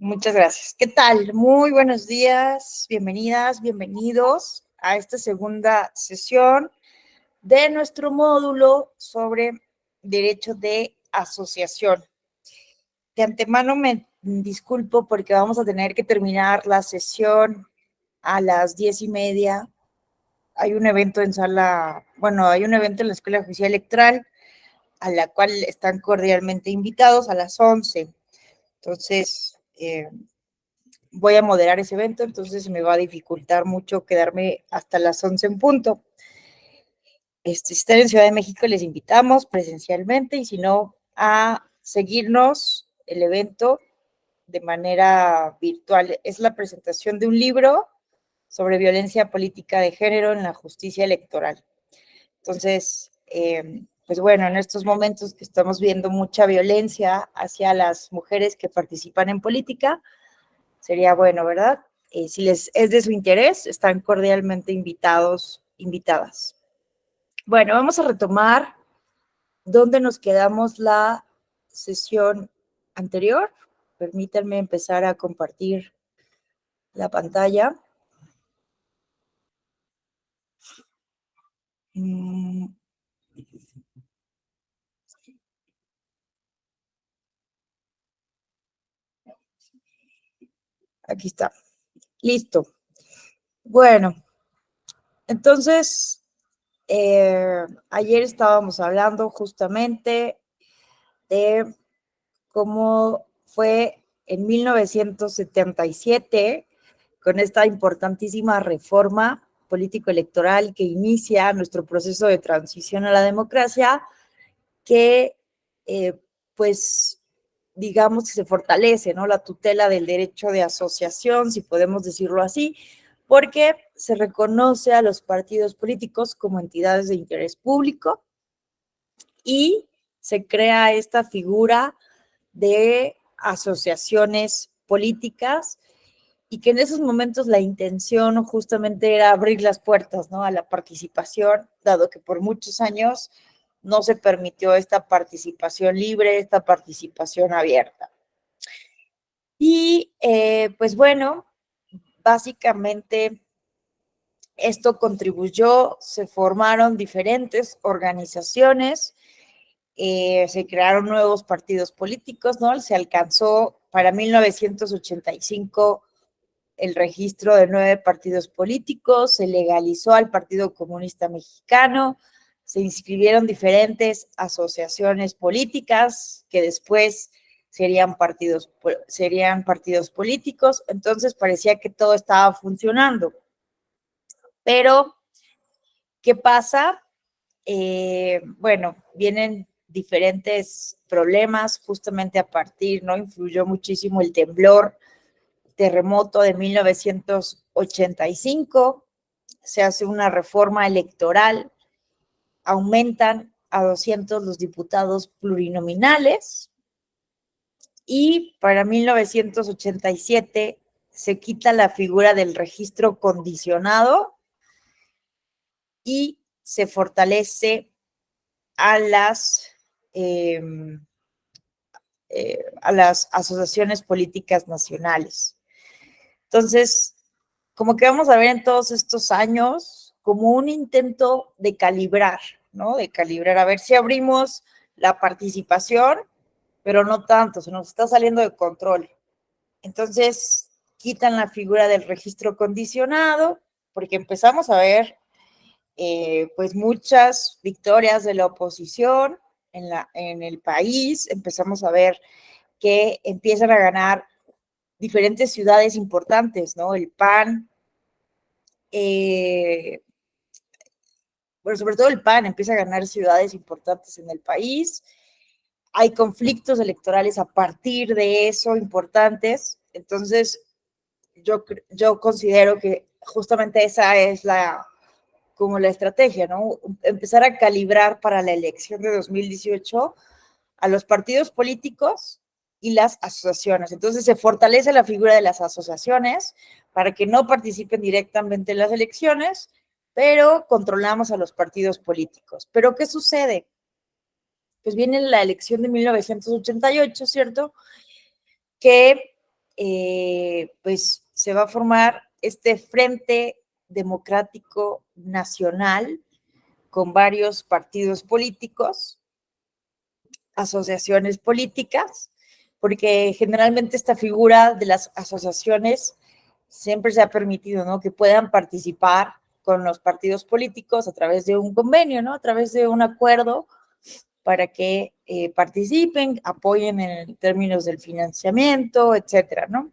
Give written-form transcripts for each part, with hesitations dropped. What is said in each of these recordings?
Muchas gracias. ¿Qué tal? Muy buenos días, bienvenidas, bienvenidos a esta segunda sesión de nuestro módulo sobre derecho de asociación. De antemano me disculpo porque vamos a tener que terminar la sesión a las 10:30. Hay un evento en hay un evento en la Escuela de Justicia Electoral a la cual están cordialmente invitados a las 11. Entonces, voy a moderar ese evento, entonces me va a dificultar mucho quedarme hasta las 11 en punto. Si están en Ciudad de México, les invitamos presencialmente y si no, a seguirnos el evento de manera virtual. Es la presentación de un libro sobre violencia política de género en la justicia electoral. Entonces, pues bueno, en estos momentos que estamos viendo mucha violencia hacia las mujeres que participan en política, sería bueno, ¿verdad? Si les es de su interés, están cordialmente invitados, invitadas. Bueno, vamos a retomar donde nos quedamos la sesión anterior. Permítanme empezar a compartir la pantalla. Aquí está. Listo. Bueno, entonces, ayer estábamos hablando justamente de cómo fue en 1977, con esta importantísima reforma político-electoral que inicia nuestro proceso de transición a la democracia, que pues digamos que se fortalece, ¿no? La tutela del derecho de asociación, si podemos decirlo así, porque se reconoce a los partidos políticos como entidades de interés público y se crea esta figura de asociaciones políticas y que en esos momentos la intención justamente era abrir las puertas, ¿no?, a la participación, dado que por muchos años no se permitió esta participación libre, esta participación abierta. Y pues bueno, básicamente esto contribuyó, se formaron diferentes organizaciones, se crearon nuevos partidos políticos, ¿no? Se alcanzó para 1985 el registro de 9 partidos políticos, se legalizó al Partido Comunista Mexicano, se inscribieron diferentes asociaciones políticas que después serían partidos políticos, entonces parecía que todo estaba funcionando. Pero, ¿qué pasa? Bueno, vienen diferentes problemas justamente a partir, ¿no? Influyó muchísimo el terremoto de 1985, se hace una reforma electoral, aumentan a 200 los diputados plurinominales y para 1987 se quita la figura del registro condicionado y se fortalece a las asociaciones políticas nacionales. Entonces, como que vamos a ver en todos estos años como un intento de calibrar, ¿no? De calibrar, a ver si abrimos la participación, pero no tanto, se nos está saliendo de control. Entonces, quitan la figura del registro condicionado, porque empezamos a ver pues muchas victorias de la oposición en el país, empezamos a ver que empiezan a ganar diferentes ciudades importantes, ¿no? El PAN, bueno, sobre todo el PAN empieza a ganar ciudades importantes en el país, hay conflictos electorales a partir de eso importantes, entonces yo considero que justamente esa es como la estrategia, ¿no? Empezar a calibrar para la elección de 2018 a los partidos políticos y las asociaciones. Entonces se fortalece la figura de las asociaciones para que no participen directamente en las elecciones, pero controlamos a los partidos políticos. ¿Pero qué sucede? Pues viene la elección de 1988, ¿cierto? Que pues se va a formar este Frente Democrático Nacional con varios partidos políticos, asociaciones políticas, porque generalmente esta figura de las asociaciones siempre se ha permitido, ¿no?, que puedan participar con los partidos políticos a través de un convenio, ¿no?, a través de un acuerdo para que participen, apoyen en términos del financiamiento, etcétera, ¿no?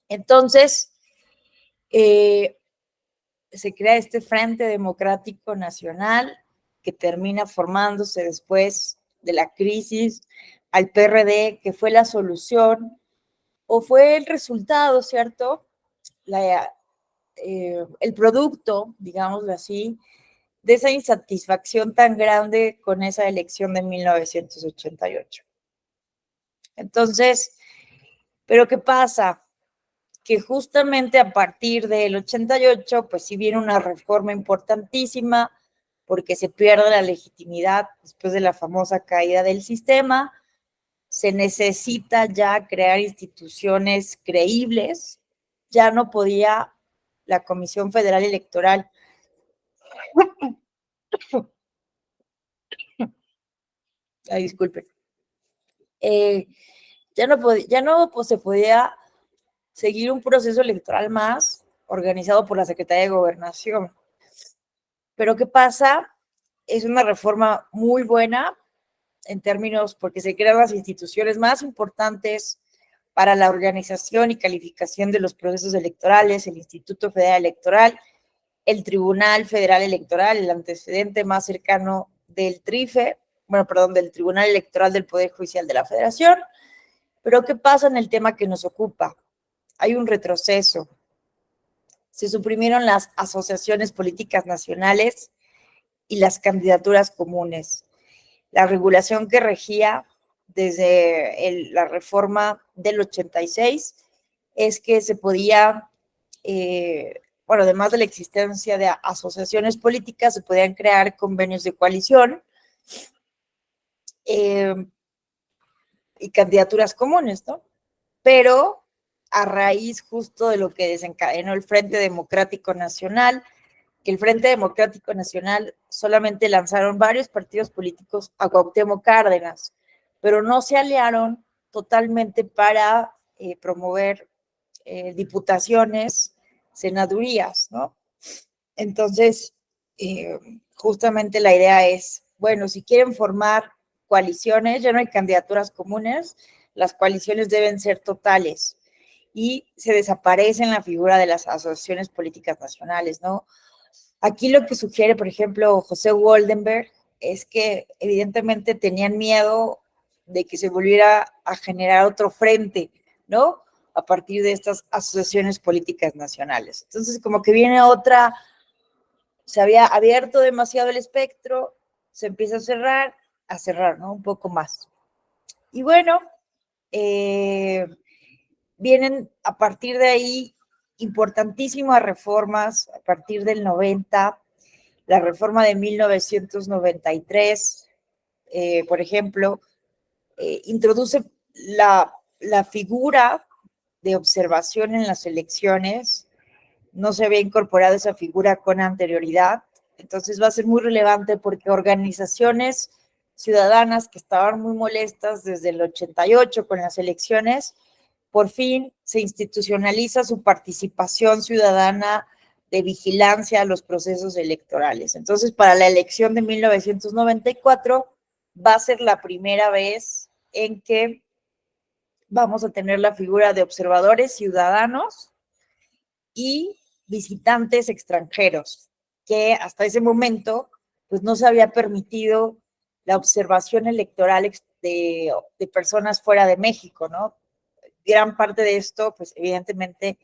Entonces, se crea este Frente Democrático Nacional que termina formándose después de la crisis al PRD, que fue la solución o fue el resultado, ¿cierto? El producto, digámoslo así, de esa insatisfacción tan grande con esa elección de 1988. Entonces, ¿pero qué pasa? Que justamente a partir del 88, pues sí viene una reforma importantísima, porque se pierde la legitimidad después de la famosa caída del sistema, se necesita ya crear instituciones creíbles, ya no podía la Comisión Federal Electoral, disculpen, ya no pues, se podía seguir un proceso electoral más organizado por la Secretaría de Gobernación. Pero ¿qué pasa? Es una reforma muy buena en términos porque se crean las instituciones más importantes para la organización y calificación de los procesos electorales, el Instituto Federal Electoral, el Tribunal Federal Electoral, el antecedente más cercano del TRIFE, del Tribunal Electoral del Poder Judicial de la Federación. Pero ¿qué pasa en el tema que nos ocupa? Hay un retroceso. Se suprimieron las asociaciones políticas nacionales y las candidaturas comunes. La regulación que regía desde la reforma del 86 es que se podía, además de la existencia de asociaciones políticas, se podían crear convenios de coalición y candidaturas comunes, ¿no? Pero a raíz justo de lo que desencadenó el Frente Democrático Nacional, que el Frente Democrático Nacional solamente lanzaron varios partidos políticos a Cuauhtémoc Cárdenas, pero no se aliaron totalmente para promover diputaciones, senadurías, ¿no? Entonces, justamente la idea es, bueno, si quieren formar coaliciones, ya no hay candidaturas comunes, las coaliciones deben ser totales y se desaparece en la figura de las asociaciones políticas nacionales, ¿no? Aquí lo que sugiere, por ejemplo, José Woldenberg, es que evidentemente tenían miedo de que se volviera a generar otro frente, ¿no? A partir de estas asociaciones políticas nacionales. Entonces, como que viene otra, se había abierto demasiado el espectro, se empieza a cerrar, ¿no? Un poco más. Y bueno, vienen a partir de ahí importantísimas reformas, a partir del 90, la reforma de 1993, por ejemplo, introduce la figura de observación en las elecciones. No se había incorporado esa figura con anterioridad, entonces va a ser muy relevante porque organizaciones ciudadanas que estaban muy molestas desde el 88 con las elecciones, por fin se institucionaliza su participación ciudadana de vigilancia a los procesos electorales. Entonces, para la elección de 1994 va a ser la primera vez en que vamos a tener la figura de observadores ciudadanos y visitantes extranjeros, que hasta ese momento pues no se había permitido la observación electoral de personas fuera de México, ¿no? Gran parte de esto, pues evidentemente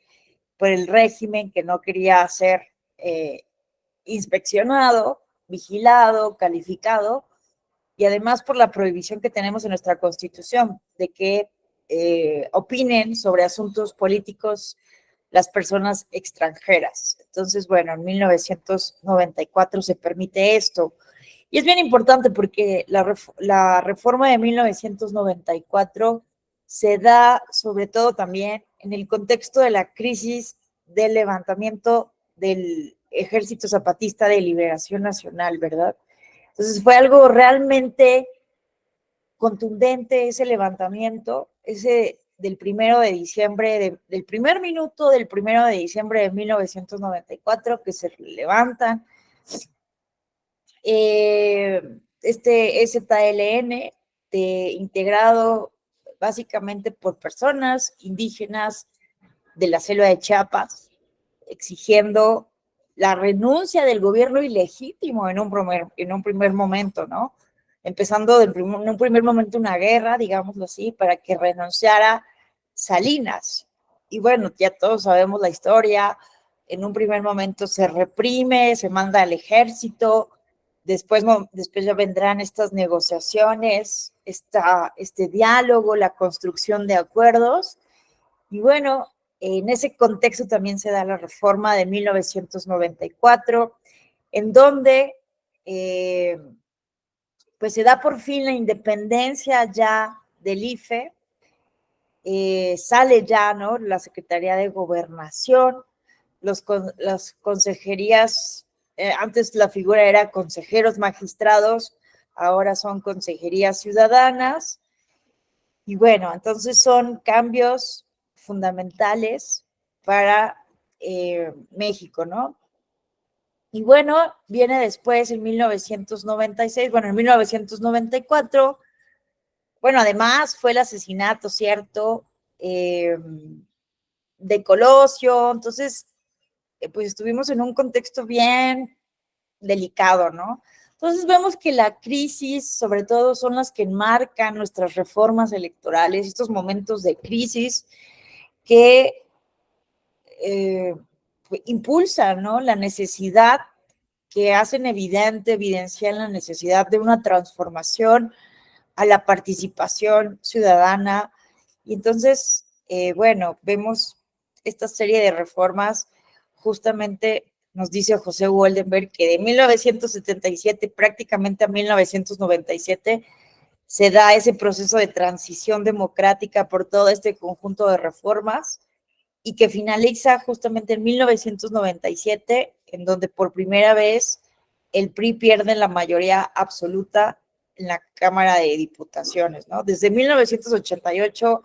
por el régimen que no quería ser inspeccionado, vigilado, calificado, y además por la prohibición que tenemos en nuestra Constitución de que opinen sobre asuntos políticos las personas extranjeras. Entonces, bueno, en 1994 se permite esto. Y es bien importante porque la reforma de 1994 se da sobre todo también en el contexto de la crisis del levantamiento del Ejército Zapatista de Liberación Nacional, ¿verdad? Entonces fue algo realmente contundente ese levantamiento, ese del 1 de diciembre, del primer minuto del 1 de diciembre de 1994, que se levantan este EZLN, integrado básicamente por personas indígenas de la selva de Chiapas, exigiendo la renuncia del gobierno ilegítimo en un primer momento, ¿no? Empezando en un primer momento una guerra, digámoslo así, para que renunciara Salinas. Y bueno, ya todos sabemos la historia. En un primer momento se reprime, se manda al ejército, después ya vendrán estas negociaciones, este diálogo, la construcción de acuerdos. Y bueno, en ese contexto también se da la reforma de 1994, en donde pues se da por fin la independencia ya del IFE, sale ya, ¿no?, la Secretaría de Gobernación, las consejerías, antes la figura era consejeros magistrados, ahora son consejerías ciudadanas, y bueno, entonces son cambios fundamentales para México, ¿no? Y bueno, viene después en 1996, bueno, en 1994, bueno, además fue el asesinato, ¿cierto?, de Colosio, entonces, pues estuvimos en un contexto bien delicado, ¿no? Entonces vemos que la crisis, sobre todo, son las que enmarcan nuestras reformas electorales, estos momentos de crisis que impulsan, ¿no?, la necesidad, que hacen evidencian la necesidad de una transformación a la participación ciudadana. Y entonces, bueno, vemos esta serie de reformas. Justamente nos dice José Woldenberg que de 1977 prácticamente a 1997 se da ese proceso de transición democrática por todo este conjunto de reformas y que finaliza justamente en 1997, en donde por primera vez el PRI pierde la mayoría absoluta en la Cámara de Diputaciones, ¿no? Desde 1988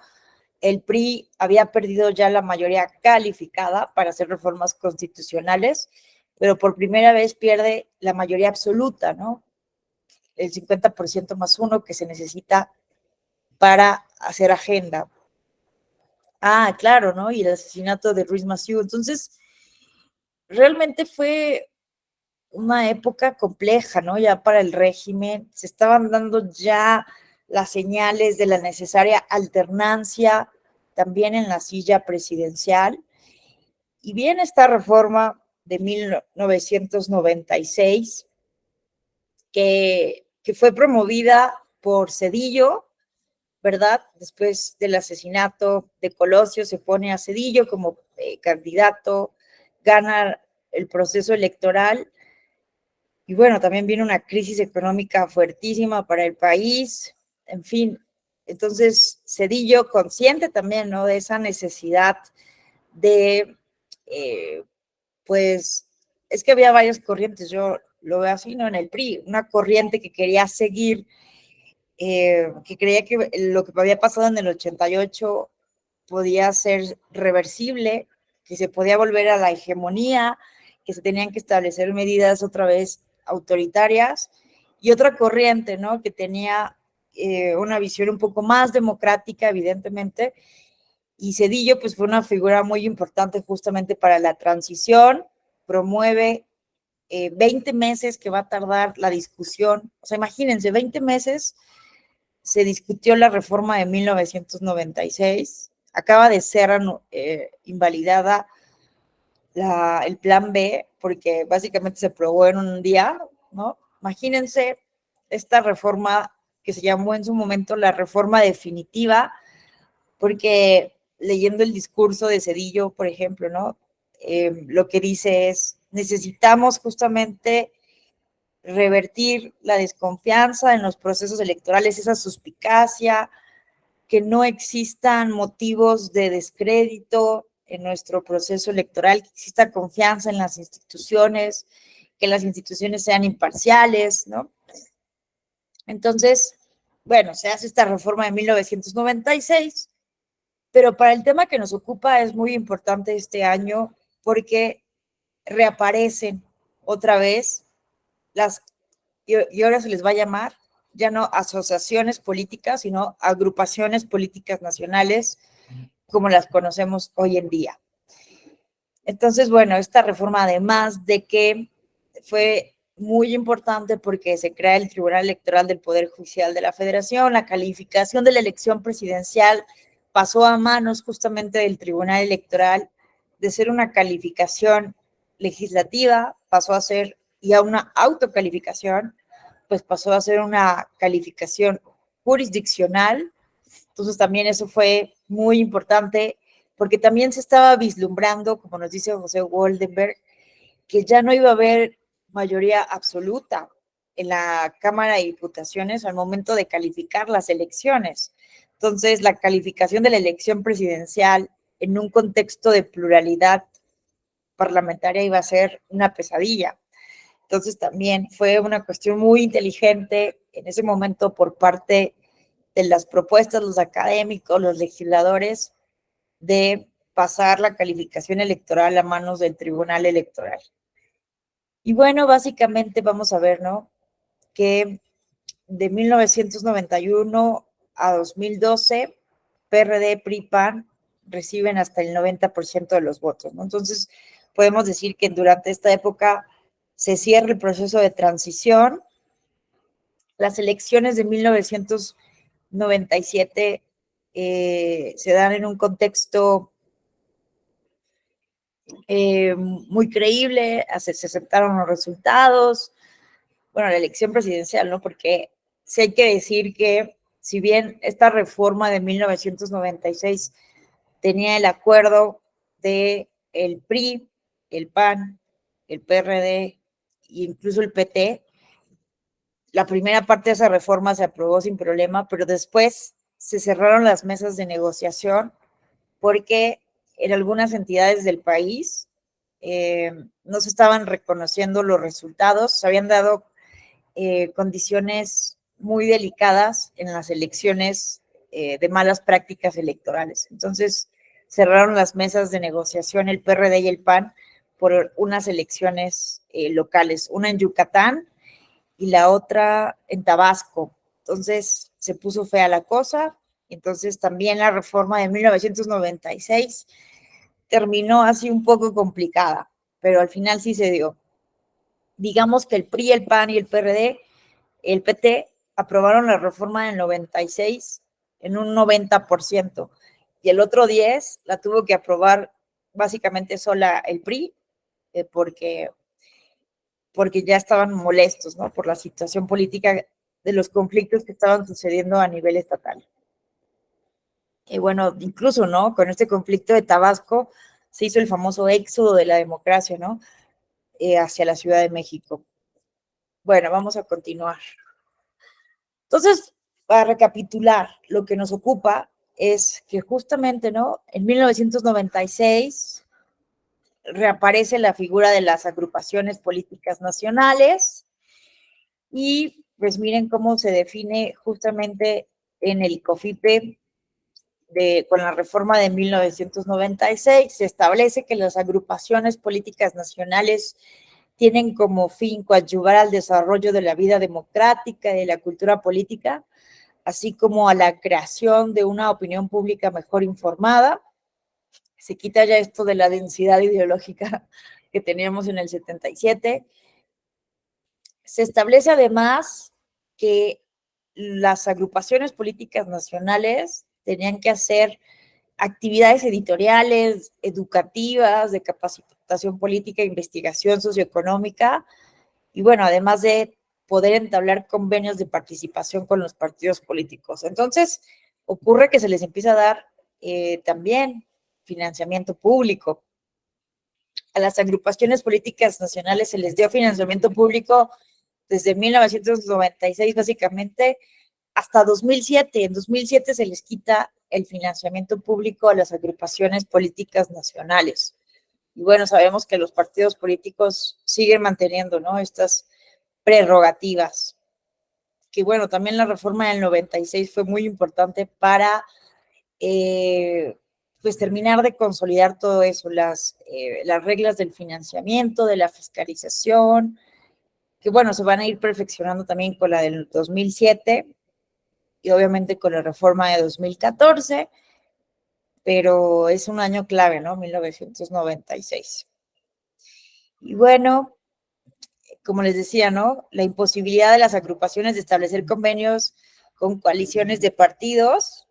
el PRI había perdido ya la mayoría calificada para hacer reformas constitucionales, pero por primera vez pierde la mayoría absoluta, ¿no? El 50% más uno que se necesita para hacer agenda. Ah, claro, ¿no? Y el asesinato de Ruiz Massieu. Entonces, realmente fue una época compleja, ¿no? Ya para el régimen, se estaban dando ya las señales de la necesaria alternancia también en la silla presidencial. Y viene esta reforma de 1996 que fue promovida por Zedillo, ¿verdad? Después del asesinato de Colosio se pone a Zedillo como candidato, gana el proceso electoral. Y bueno, también viene una crisis económica fuertísima para el país, en fin. Entonces, Zedillo, consciente también, ¿no?, de esa necesidad de, pues, es que había varias corrientes, yo lo veo así, ¿no?, en el PRI, una corriente que quería seguir, que creía que lo que había pasado en el 88 podía ser reversible, que se podía volver a la hegemonía, que se tenían que establecer medidas otra vez autoritarias, y otra corriente, ¿no?, que tenía una visión un poco más democrática, evidentemente, y Zedillo pues fue una figura muy importante justamente para la transición, promueve 20 meses que va a tardar la discusión, o sea, imagínense, 20 meses se discutió la reforma de 1996, acaba de ser invalidada el plan B, porque básicamente se aprobó en un día, ¿no? Imagínense esta reforma que se llamó en su momento la reforma definitiva, porque leyendo el discurso de Zedillo, por ejemplo, ¿no? Lo que dice es, necesitamos justamente revertir la desconfianza en los procesos electorales, esa suspicacia, que no existan motivos de descrédito en nuestro proceso electoral, que exista confianza en las instituciones, que las instituciones sean imparciales, ¿no? Entonces, bueno, se hace esta reforma de 1996, pero para el tema que nos ocupa es muy importante este año porque reaparecen otra vez las, y ahora se les va a llamar ya no asociaciones políticas, sino agrupaciones políticas nacionales, como las conocemos hoy en día. Entonces, bueno, esta reforma, además de que fue muy importante porque se crea el Tribunal Electoral del Poder Judicial de la Federación, la calificación de la elección presidencial pasó a manos justamente del Tribunal Electoral, de ser una calificación legislativa, pasó a ser, y a una autocalificación, pues pasó a ser una calificación jurisdiccional. Entonces también eso fue muy importante porque también se estaba vislumbrando, como nos dice José Goldenberg, que ya no iba a haber mayoría absoluta en la Cámara de Diputaciones al momento de calificar las elecciones. Entonces, la calificación de la elección presidencial en un contexto de pluralidad parlamentaria iba a ser una pesadilla. Entonces, también fue una cuestión muy inteligente en ese momento por parte de las propuestas, los académicos, los legisladores, de pasar la calificación electoral a manos del Tribunal Electoral. Y bueno, básicamente vamos a ver, ¿no? Que de 1991 a 2012, PRD, PRI, PAN reciben hasta el 90% de los votos, ¿no? Entonces, podemos decir que durante esta época se cierra el proceso de transición. Las elecciones de 1997 se dan en un contexto muy creíble, se aceptaron los resultados, bueno, la elección presidencial, ¿no? Porque sí hay que decir que si bien esta reforma de 1996 tenía el acuerdo de el PRI, el PAN, el PRD e incluso el PT, la primera parte de esa reforma se aprobó sin problema, pero después se cerraron las mesas de negociación porque en algunas entidades del país no se estaban reconociendo los resultados, se habían dado condiciones muy delicadas en las elecciones de malas prácticas electorales. Entonces cerraron las mesas de negociación el PRD y el PAN por unas elecciones locales, una en Yucatán y la otra en Tabasco. Entonces se puso fea la cosa. Entonces también la reforma de 1996 terminó así un poco complicada, pero al final sí se dio. Digamos que el PRI, el PAN y el PRD, el PT, aprobaron la reforma del 96 en un 90%, y el otro 10% la tuvo que aprobar básicamente sola el PRI, porque ya estaban molestos, ¿no? Por la situación política de los conflictos que estaban sucediendo a nivel estatal. Y bueno, incluso, ¿no? Con este conflicto de Tabasco se hizo el famoso éxodo de la democracia, ¿no? Hacia la Ciudad de México. Bueno, vamos a continuar. Entonces, para recapitular, lo que nos ocupa es que justamente, ¿no? En 1996 reaparece la figura de las agrupaciones políticas nacionales y pues miren cómo se define justamente en el COFIPE con la reforma de 1996. Se establece que las agrupaciones políticas nacionales tienen como fin coadyuvar al desarrollo de la vida democrática y de la cultura política, así como a la creación de una opinión pública mejor informada. Se quita ya esto de la densidad ideológica que teníamos en el 77. Se establece además que las agrupaciones políticas nacionales tenían que hacer actividades editoriales, educativas, de capacitación política, investigación socioeconómica, y bueno, además de poder entablar convenios de participación con los partidos políticos. Entonces, ocurre que se les empieza a dar también financiamiento público. A las agrupaciones políticas nacionales se les dio financiamiento público desde 1996, básicamente, hasta 2007. En 2007 se les quita el financiamiento público a las agrupaciones políticas nacionales. Y bueno, sabemos que los partidos políticos siguen manteniendo, ¿no?, estas prerrogativas. Que bueno, también la reforma del 96 fue muy importante para pues terminar de consolidar todo eso, las reglas del financiamiento, de la fiscalización, que bueno, se van a ir perfeccionando también con la del 2007 y obviamente con la reforma de 2014, pero es un año clave, ¿no? 1996. Y bueno, como les decía, ¿no?, la imposibilidad de las agrupaciones de establecer convenios con coaliciones de partidos,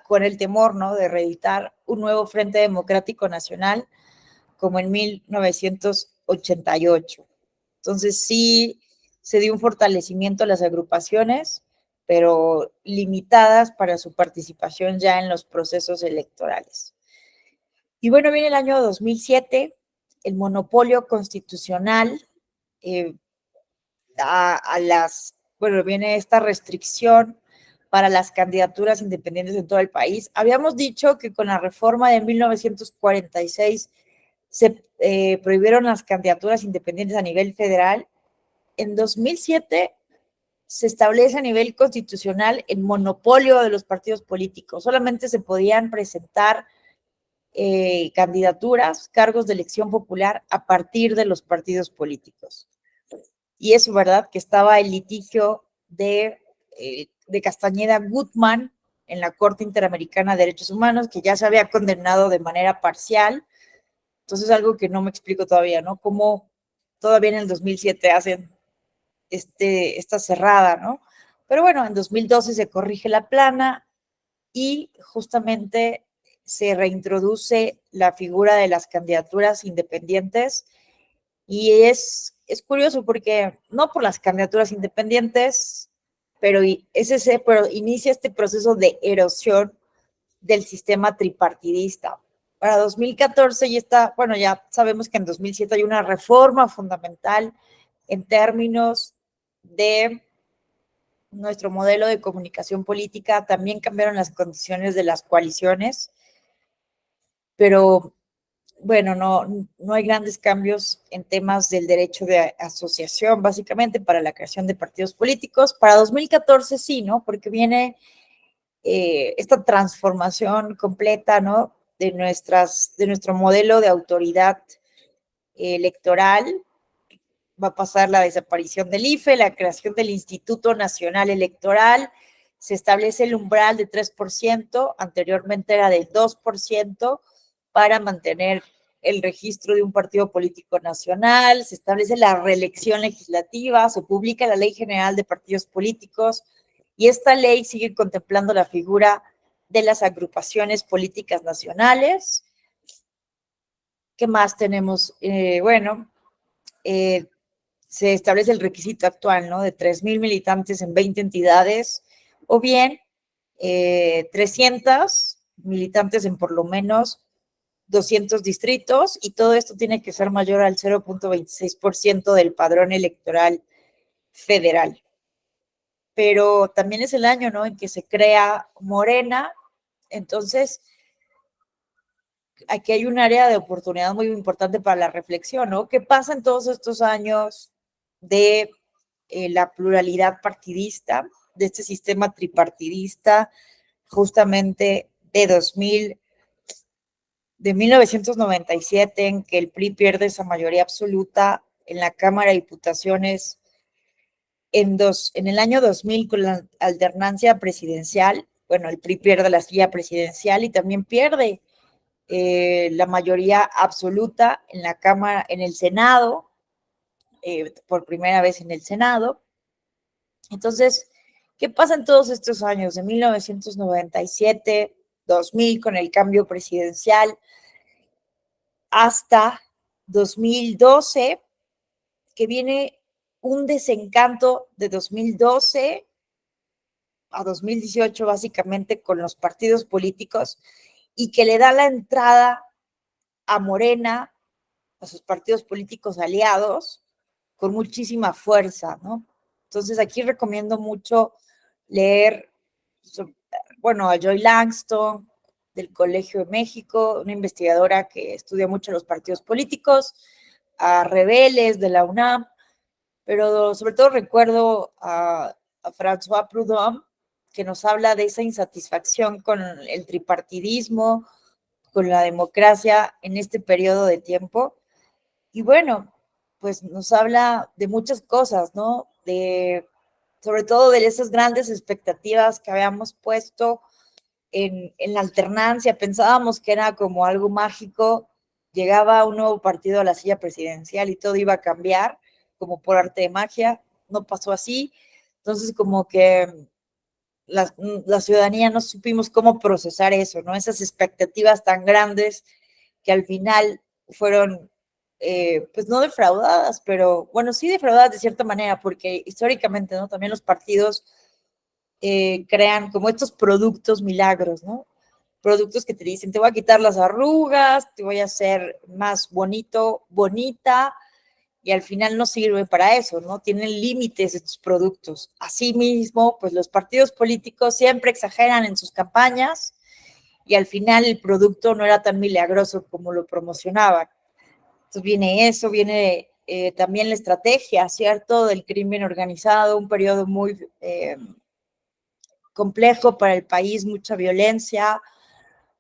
con el temor, ¿no?, de reeditar un nuevo Frente Democrático Nacional como en 1988. Entonces sí se dio un fortalecimiento a las agrupaciones, pero limitadas para su participación ya en los procesos electorales. Y bueno, viene el año 2007, el monopolio constitucional bueno, viene esta restricción para las candidaturas independientes en todo el país. Habíamos dicho que con la reforma de 1946 se prohibieron las candidaturas independientes a nivel federal. En 2007 se establece a nivel constitucional el monopolio de los partidos políticos. Solamente se podían presentar candidaturas, cargos de elección popular a partir de los partidos políticos. Y eso, ¿verdad?, que estaba el litigio de Castañeda Gutmann en la Corte Interamericana de Derechos Humanos, que ya se había condenado de manera parcial. Entonces, algo que no me explico todavía, ¿no? Cómo todavía en el 2007 hacen esta cerrada, ¿no? Pero bueno, en 2012 se corrige la plana y justamente se reintroduce la figura de las candidaturas independientes. Y es curioso porque no por las candidaturas independientes, pero inicia este proceso de erosión del sistema tripartidista. Para 2014 bueno, ya sabemos que en 2007 hay una reforma fundamental en términos de nuestro modelo de comunicación política. También cambiaron las condiciones de las coaliciones, pero bueno, no hay grandes cambios en temas del derecho de asociación, básicamente, para la creación de partidos políticos. Para 2014 sí, ¿no? Porque viene esta transformación completa, ¿no?, de nuestro modelo de autoridad electoral. Va a pasar la desaparición del IFE, la creación del Instituto Nacional Electoral, se establece el umbral de 3%, anteriormente era del 2%, para mantener el registro de un partido político nacional, se establece la reelección legislativa, se publica la Ley General de Partidos Políticos, y esta ley sigue contemplando la figura de las agrupaciones políticas nacionales. ¿Qué más tenemos? Bueno, se establece el requisito actual, ¿no?, de 3,000 militantes en 20 entidades, o bien 300 militantes en por lo menos 200 distritos, y todo esto tiene que ser mayor al 0.26% del padrón electoral federal. Pero también es el año, ¿no?, en que se crea Morena. Entonces, aquí hay un área de oportunidad muy importante para la reflexión, ¿no? ¿Qué pasa en todos estos años de la pluralidad partidista, de este sistema tripartidista, justamente de 1997, en que el PRI pierde esa mayoría absoluta en la Cámara de Diputaciones, en el año 2000 con la alternancia presidencial? Bueno, el PRI pierde la silla presidencial y también pierde la mayoría absoluta en la Cámara, en el Senado, por primera vez en el Senado. Entonces, ¿qué pasa en todos estos años? De 1997, 2000, con el cambio presidencial, hasta 2012, que viene un desencanto de 2012 a 2018, básicamente, con los partidos políticos, y que le da la entrada a Morena, a sus partidos políticos aliados, con muchísima fuerza, ¿no? Entonces aquí recomiendo mucho leer, bueno, a Joy Langston del Colegio de México, una investigadora que estudia mucho los partidos políticos, a Reveles de la UNAM, pero sobre todo recuerdo a François Proudhon, que nos habla de esa insatisfacción con el tripartidismo, con la democracia en este periodo de tiempo. Y bueno, pues nos habla de muchas cosas, ¿no? Sobre todo de esas grandes expectativas que habíamos puesto en la alternancia. Pensábamos que era como algo mágico, llegaba un nuevo partido a la silla presidencial y todo iba a cambiar, como por arte de magia. No pasó así. Entonces, como que la ciudadanía no supimos cómo procesar eso, ¿no? Esas expectativas tan grandes que al final fueron, pues no defraudadas, pero bueno, sí defraudadas de cierta manera, porque históricamente, ¿no? También los partidos crean como estos productos milagros, ¿no? Productos que te dicen, te voy a quitar las arrugas, te voy a hacer más bonito, bonita, y al final no sirve para eso, ¿no? Tienen límites estos productos. Asimismo, pues los partidos políticos siempre exageran en sus campañas y al final el producto no era tan milagroso como lo promocionaban. Entonces viene eso, viene también la estrategia, ¿cierto? Del crimen organizado, un periodo muy complejo para el país, mucha violencia,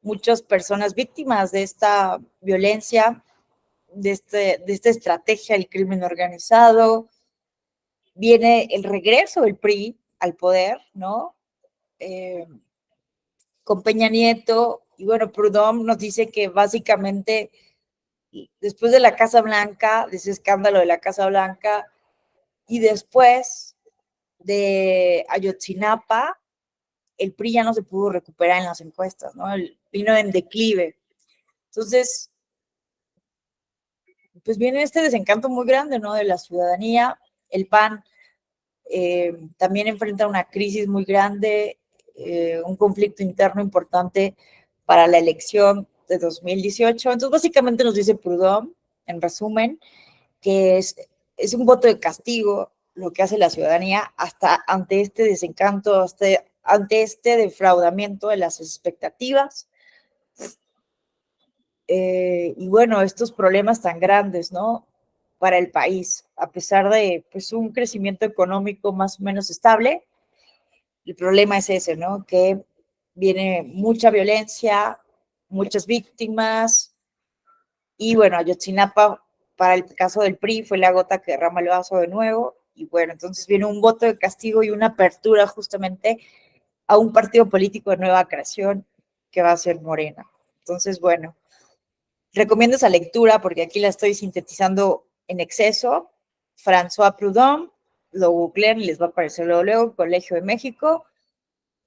muchas personas víctimas de esta violencia, de esta estrategia del crimen organizado. Viene el regreso del PRI al poder, ¿no? Con Peña Nieto, y bueno, Proudhon nos dice que básicamente después de la Casa Blanca, de ese escándalo de la Casa Blanca, y después de Ayotzinapa, el PRI ya no se pudo recuperar en las encuestas, ¿no? Vino en declive. Entonces, pues viene este desencanto muy grande, ¿no? De la ciudadanía. El PAN también enfrenta una crisis muy grande, un conflicto interno importante para la elección de 2018. Entonces, básicamente nos dice Proudhon, en resumen, que es un voto de castigo lo que hace la ciudadanía hasta ante este desencanto, ante este defraudamiento de las expectativas. Y bueno, estos problemas tan grandes, ¿no? Para el país, a pesar de pues, un crecimiento económico más o menos estable, el problema es ese, ¿no? Que viene mucha violencia, muchas víctimas, y bueno, Ayotzinapa, para el caso del PRI, fue la gota que derrama el vaso de nuevo, y bueno, entonces viene un voto de castigo y una apertura justamente a un partido político de nueva creación que va a ser Morena. Entonces, bueno, recomiendo esa lectura porque aquí la estoy sintetizando en exceso. François Proudhon, lo googlean y les va a aparecer luego, Colegio de México,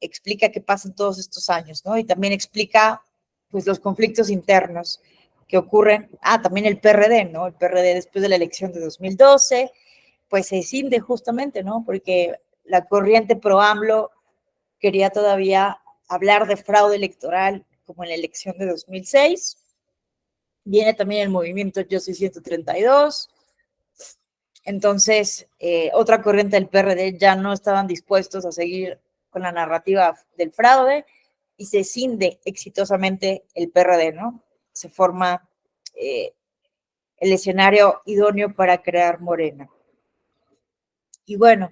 explica qué pasa en todos estos años, ¿no? Y también explica, pues, los conflictos internos que ocurren. También el PRD, ¿no? El PRD después de la elección de 2012, pues se cinde justamente, ¿no? Porque la corriente pro AMLO quería todavía hablar de fraude electoral como en la elección de 2006. Viene también el movimiento Yo Soy 132. Entonces, otra corriente del PRD ya no estaban dispuestos a seguir con la narrativa del fraude y se cinde exitosamente el PRD, ¿no? Se forma el escenario idóneo para crear Morena. Y bueno,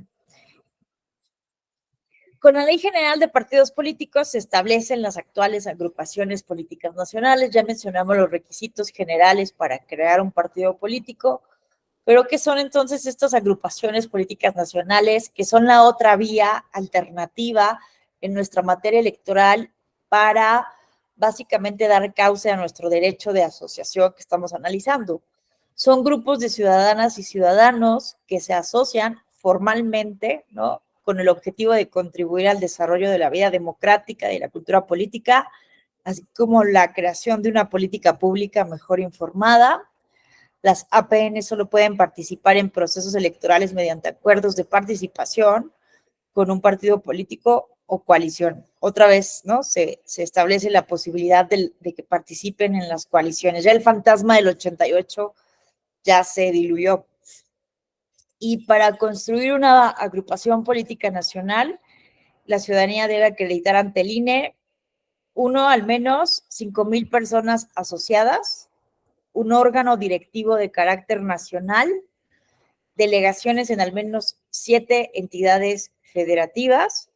con la Ley General de Partidos Políticos se establecen las actuales agrupaciones políticas nacionales. Ya mencionamos los requisitos generales para crear un partido político, pero ¿qué son entonces estas agrupaciones políticas nacionales, que son la otra vía alternativa en nuestra materia electoral para básicamente dar cauce a nuestro derecho de asociación que estamos analizando? Son grupos de ciudadanas y ciudadanos que se asocian formalmente, ¿no?, con el objetivo de contribuir al desarrollo de la vida democrática y la cultura política, así como la creación de una política pública mejor informada. Las APN solo pueden participar en procesos electorales mediante acuerdos de participación con un partido político o coalición. Otra vez, ¿no? Se establece la posibilidad de que participen en las coaliciones. Ya el fantasma del 88 ya se diluyó. Y para construir una agrupación política nacional, la ciudadanía debe acreditar ante el INE, al menos 5,000 personas asociadas, un órgano directivo de carácter nacional, delegaciones en al menos 7 entidades federativas,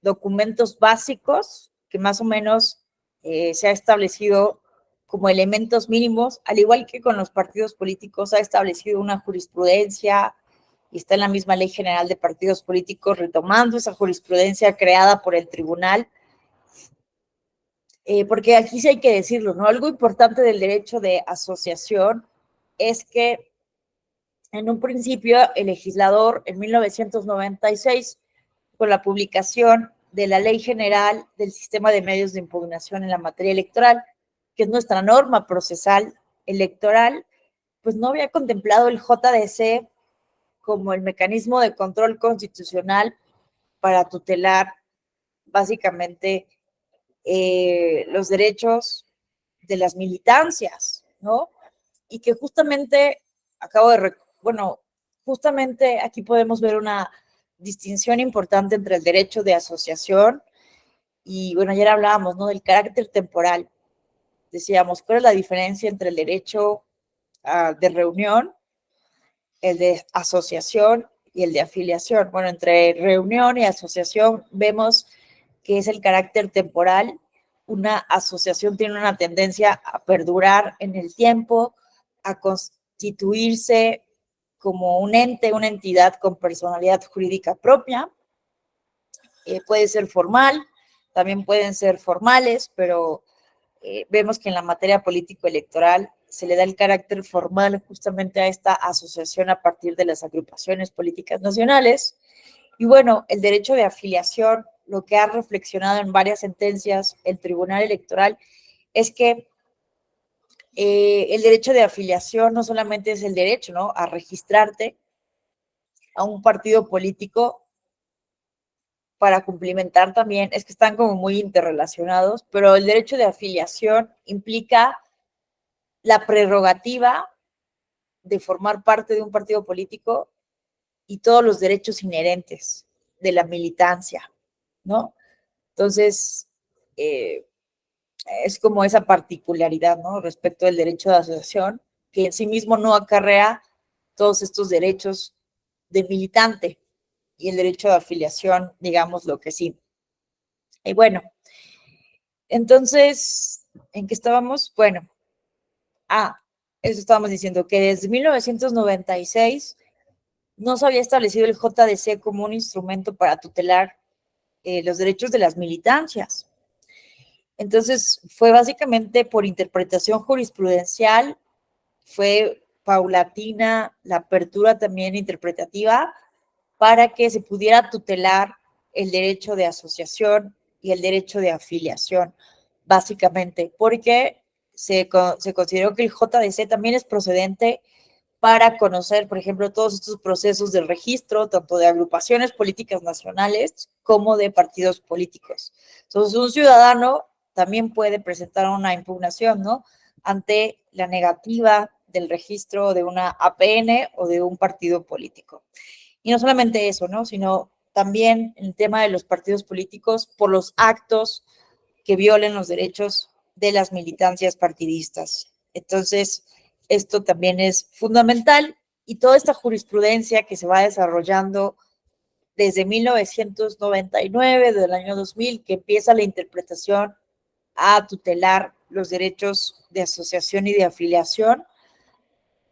documentos básicos que más o menos se ha establecido como elementos mínimos, al igual que con los partidos políticos, ha establecido una jurisprudencia y está en la misma Ley General de Partidos Políticos, retomando esa jurisprudencia creada por el tribunal, porque aquí sí hay que decirlo, ¿no? Algo importante del derecho de asociación es que en un principio el legislador en 1996, con la publicación de la Ley General del Sistema de Medios de Impugnación en la materia electoral, que es nuestra norma procesal electoral, pues no había contemplado el JDC como el mecanismo de control constitucional para tutelar básicamente los derechos de las militancias, ¿no? Y que justamente justamente aquí podemos ver una distinción importante entre el derecho de asociación y, bueno, ayer hablábamos, ¿no?, del carácter temporal. Decíamos, ¿cuál es la diferencia entre el derecho de reunión, el de asociación y el de afiliación? Bueno, entre reunión y asociación vemos que es el carácter temporal. Una asociación tiene una tendencia a perdurar en el tiempo, a constituirse como un ente, una entidad con personalidad jurídica propia. Puede ser formal, también pueden ser formales, pero vemos que en la materia político-electoral se le da el carácter formal justamente a esta asociación a partir de las agrupaciones políticas nacionales. Y bueno, el derecho de afiliación, lo que ha reflexionado en varias sentencias el Tribunal Electoral, es que el derecho de afiliación no solamente es el derecho, ¿no?, a registrarte a un partido político para cumplimentar también, es que están como muy interrelacionados, pero el derecho de afiliación implica la prerrogativa de formar parte de un partido político y todos los derechos inherentes de la militancia, ¿no? Entonces, es como esa particularidad, ¿no?, respecto del derecho de asociación, que en sí mismo no acarrea todos estos derechos de militante, y el derecho de afiliación, digamos, lo que sí. Y bueno, entonces, ¿en qué estábamos? Bueno, eso estábamos diciendo, que desde 1996 no se había establecido el JDC como un instrumento para tutelar los derechos de las militancias. Entonces, fue básicamente por interpretación jurisprudencial, fue paulatina la apertura también interpretativa para que se pudiera tutelar el derecho de asociación y el derecho de afiliación, básicamente, porque se consideró que el JDC también es procedente para conocer, por ejemplo, todos estos procesos de registro, tanto de agrupaciones políticas nacionales como de partidos políticos. Entonces, un ciudadano también puede presentar una impugnación, ¿no?, ante la negativa del registro de una APN o de un partido político. Y no solamente eso, ¿no?, sino también el tema de los partidos políticos por los actos que violen los derechos de las militancias partidistas. Entonces, esto también es fundamental, y toda esta jurisprudencia que se va desarrollando desde 1999, del año 2000, que empieza la interpretación a tutelar los derechos de asociación y de afiliación,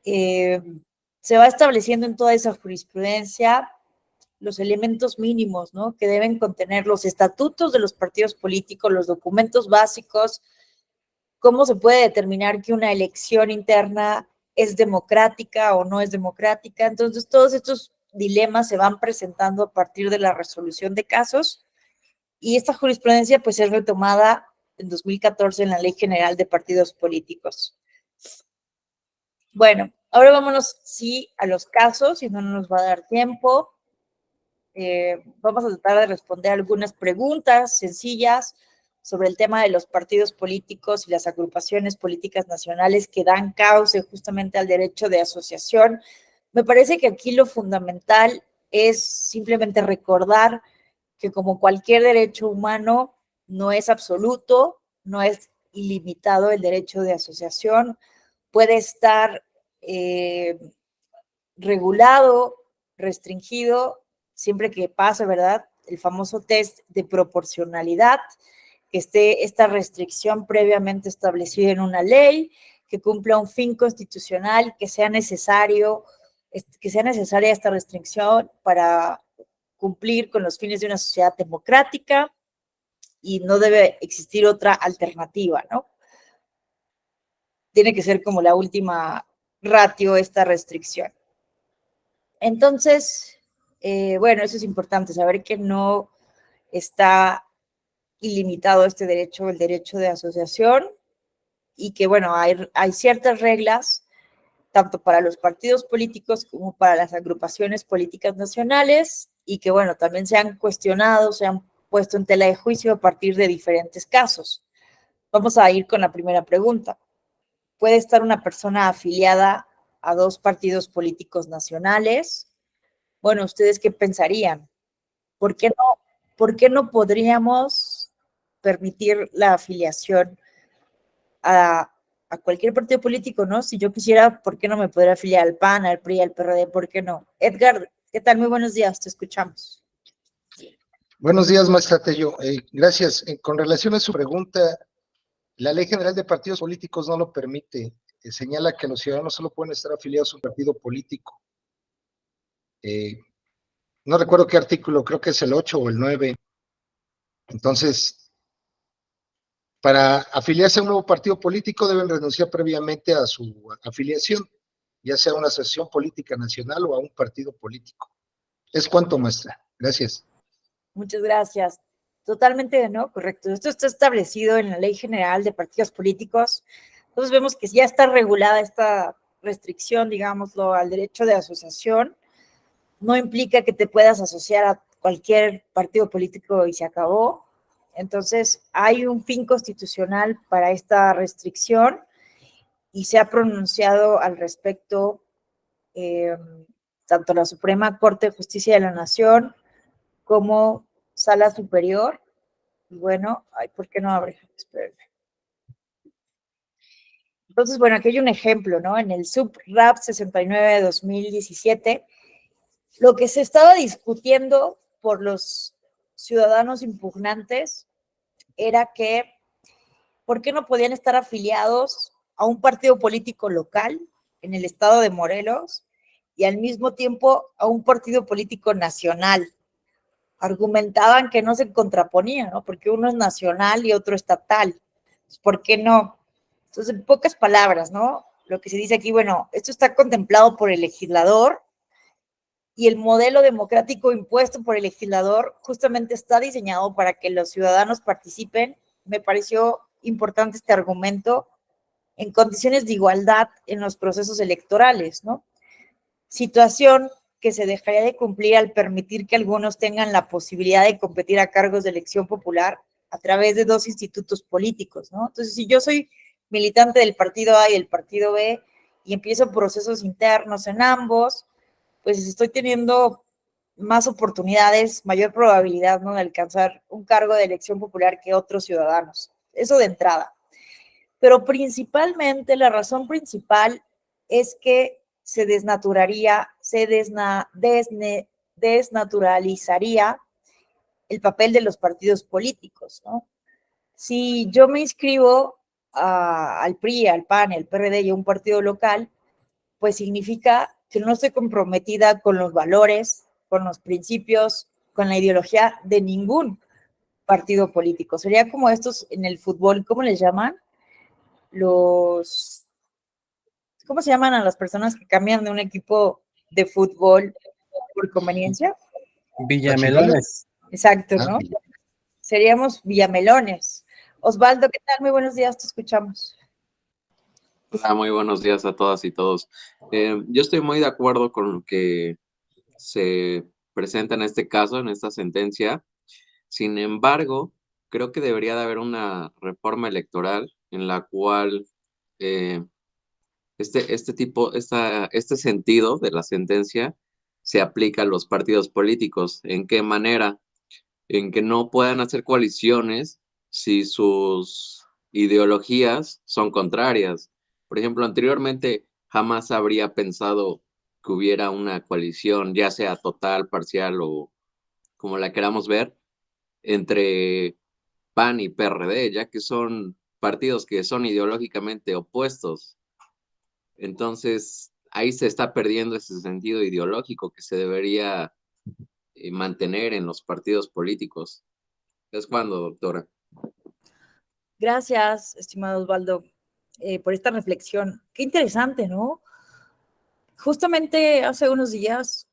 se va estableciendo en toda esa jurisprudencia los elementos mínimos, ¿no?, que deben contener los estatutos de los partidos políticos, los documentos básicos, cómo se puede determinar que una elección interna es democrática o no es democrática. Entonces, todos estos dilemas se van presentando a partir de la resolución de casos, y esta jurisprudencia pues es retomada en 2014 en la Ley General de Partidos Políticos. Bueno, ahora vámonos, sí, a los casos, si no, no nos va a dar tiempo. Vamos a tratar de responder algunas preguntas sencillas sobre el tema de los partidos políticos y las agrupaciones políticas nacionales que dan cauce justamente al derecho de asociación Me parece que aquí lo fundamental es simplemente recordar que como cualquier derecho humano no es absoluto, no es ilimitado el derecho de asociación, puede estar regulado, restringido, siempre que pase, ¿verdad? El famoso test de proporcionalidad, que esté esta restricción previamente establecida en una ley, que cumpla un fin constitucional, que sea necesaria esta restricción para cumplir con los fines de una sociedad democrática y no debe existir otra alternativa, ¿no? Tiene que ser como la última ratio esta restricción. Entonces, bueno, eso es importante, saber que no está ilimitado este derecho, el derecho de asociación, y que, bueno, hay ciertas reglas, tanto para los partidos políticos como para las agrupaciones políticas nacionales, y que, bueno, también se han cuestionado, se han puesto en tela de juicio a partir de diferentes casos. Vamos a ir con la primera pregunta. ¿Puede estar una persona afiliada a dos partidos políticos nacionales? Bueno, ¿ustedes qué pensarían? ¿Por qué no, por qué no podríamos permitir la afiliación a cualquier partido político, ¿no? Si yo quisiera, ¿por qué no me podría afiliar al PAN, al PRI, al PRD? ¿Por qué no? Edgar, ¿qué tal? Muy buenos días, te escuchamos. Buenos días, maestra Tello. Gracias. Con relación a su pregunta, la Ley General de Partidos Políticos no lo permite. Señala que los ciudadanos solo pueden estar afiliados a un partido político. No recuerdo qué artículo, creo que es el 8 o el 9. Entonces, para afiliarse a un nuevo partido político deben renunciar previamente a su afiliación, ya sea a una asociación política nacional o a un partido político. Es cuanto, maestra. Gracias. Muchas gracias. Totalmente, ¿no? Correcto. Esto está establecido en la Ley General de Partidos Políticos. Entonces vemos que ya está regulada esta restricción, digámoslo, al derecho de asociación. No implica que te puedas asociar a cualquier partido político y se acabó. Entonces, hay un fin constitucional para esta restricción y se ha pronunciado al respecto tanto la Suprema Corte de Justicia de la Nación como Sala Superior. Y bueno, ay, ¿por qué no abre? Espérenme. Entonces, bueno, aquí hay un ejemplo, ¿no? En el SUB-RAP 69 de 2017, lo que se estaba discutiendo por los ciudadanos impugnantes era que ¿por qué no podían estar afiliados a un partido político local en el estado de Morelos y al mismo tiempo a un partido político nacional? Argumentaban que no se contraponía, ¿no? Porque uno es nacional y otro estatal. ¿Por qué no? Entonces, en pocas palabras, ¿no? Lo que se dice aquí, bueno, esto está contemplado por el legislador y el modelo democrático impuesto por el legislador justamente está diseñado para que los ciudadanos participen. Me pareció importante este argumento en condiciones de igualdad en los procesos electorales, ¿no? Situación que se dejaría de cumplir al permitir que algunos tengan la posibilidad de competir a cargos de elección popular a través de dos institutos políticos, ¿no? Entonces, si yo soy militante del partido A y el partido B y empiezo procesos internos en ambos, pues estoy teniendo más oportunidades, mayor probabilidad, ¿no?, de alcanzar un cargo de elección popular que otros ciudadanos. Eso de entrada. Pero principalmente, la razón principal es que se desnaturalizaría el papel de los partidos políticos, ¿no? Si yo me inscribo al PRI, al PAN, al PRD y a un partido local, pues significa que no estoy comprometida con los valores, con los principios, con la ideología de ningún partido político. Sería como estos en el fútbol, ¿cómo les llaman? Los, ¿cómo se llaman a las personas que cambian de un equipo de fútbol por conveniencia? Villamelones. Exacto, ¿no? Seríamos villamelones. Osvaldo, ¿qué tal? Muy buenos días, te escuchamos. Hola, muy buenos días a todas y todos. Yo estoy muy de acuerdo con lo que se presenta en este caso, en esta sentencia. Sin embargo, creo que debería de haber una reforma electoral en la cual este sentido de la sentencia se aplica a los partidos políticos. ¿En qué manera? En que no puedan hacer coaliciones si sus ideologías son contrarias. Por ejemplo, anteriormente jamás habría pensado que hubiera una coalición, ya sea total, parcial o como la queramos ver, entre PAN y PRD, ya que son partidos que son ideológicamente opuestos. Entonces, ahí se está perdiendo ese sentido ideológico que se debería mantener en los partidos políticos. ¿Es cuando, doctora? Gracias, estimado Osvaldo, por esta reflexión. Qué interesante, ¿no? Justamente hace unos días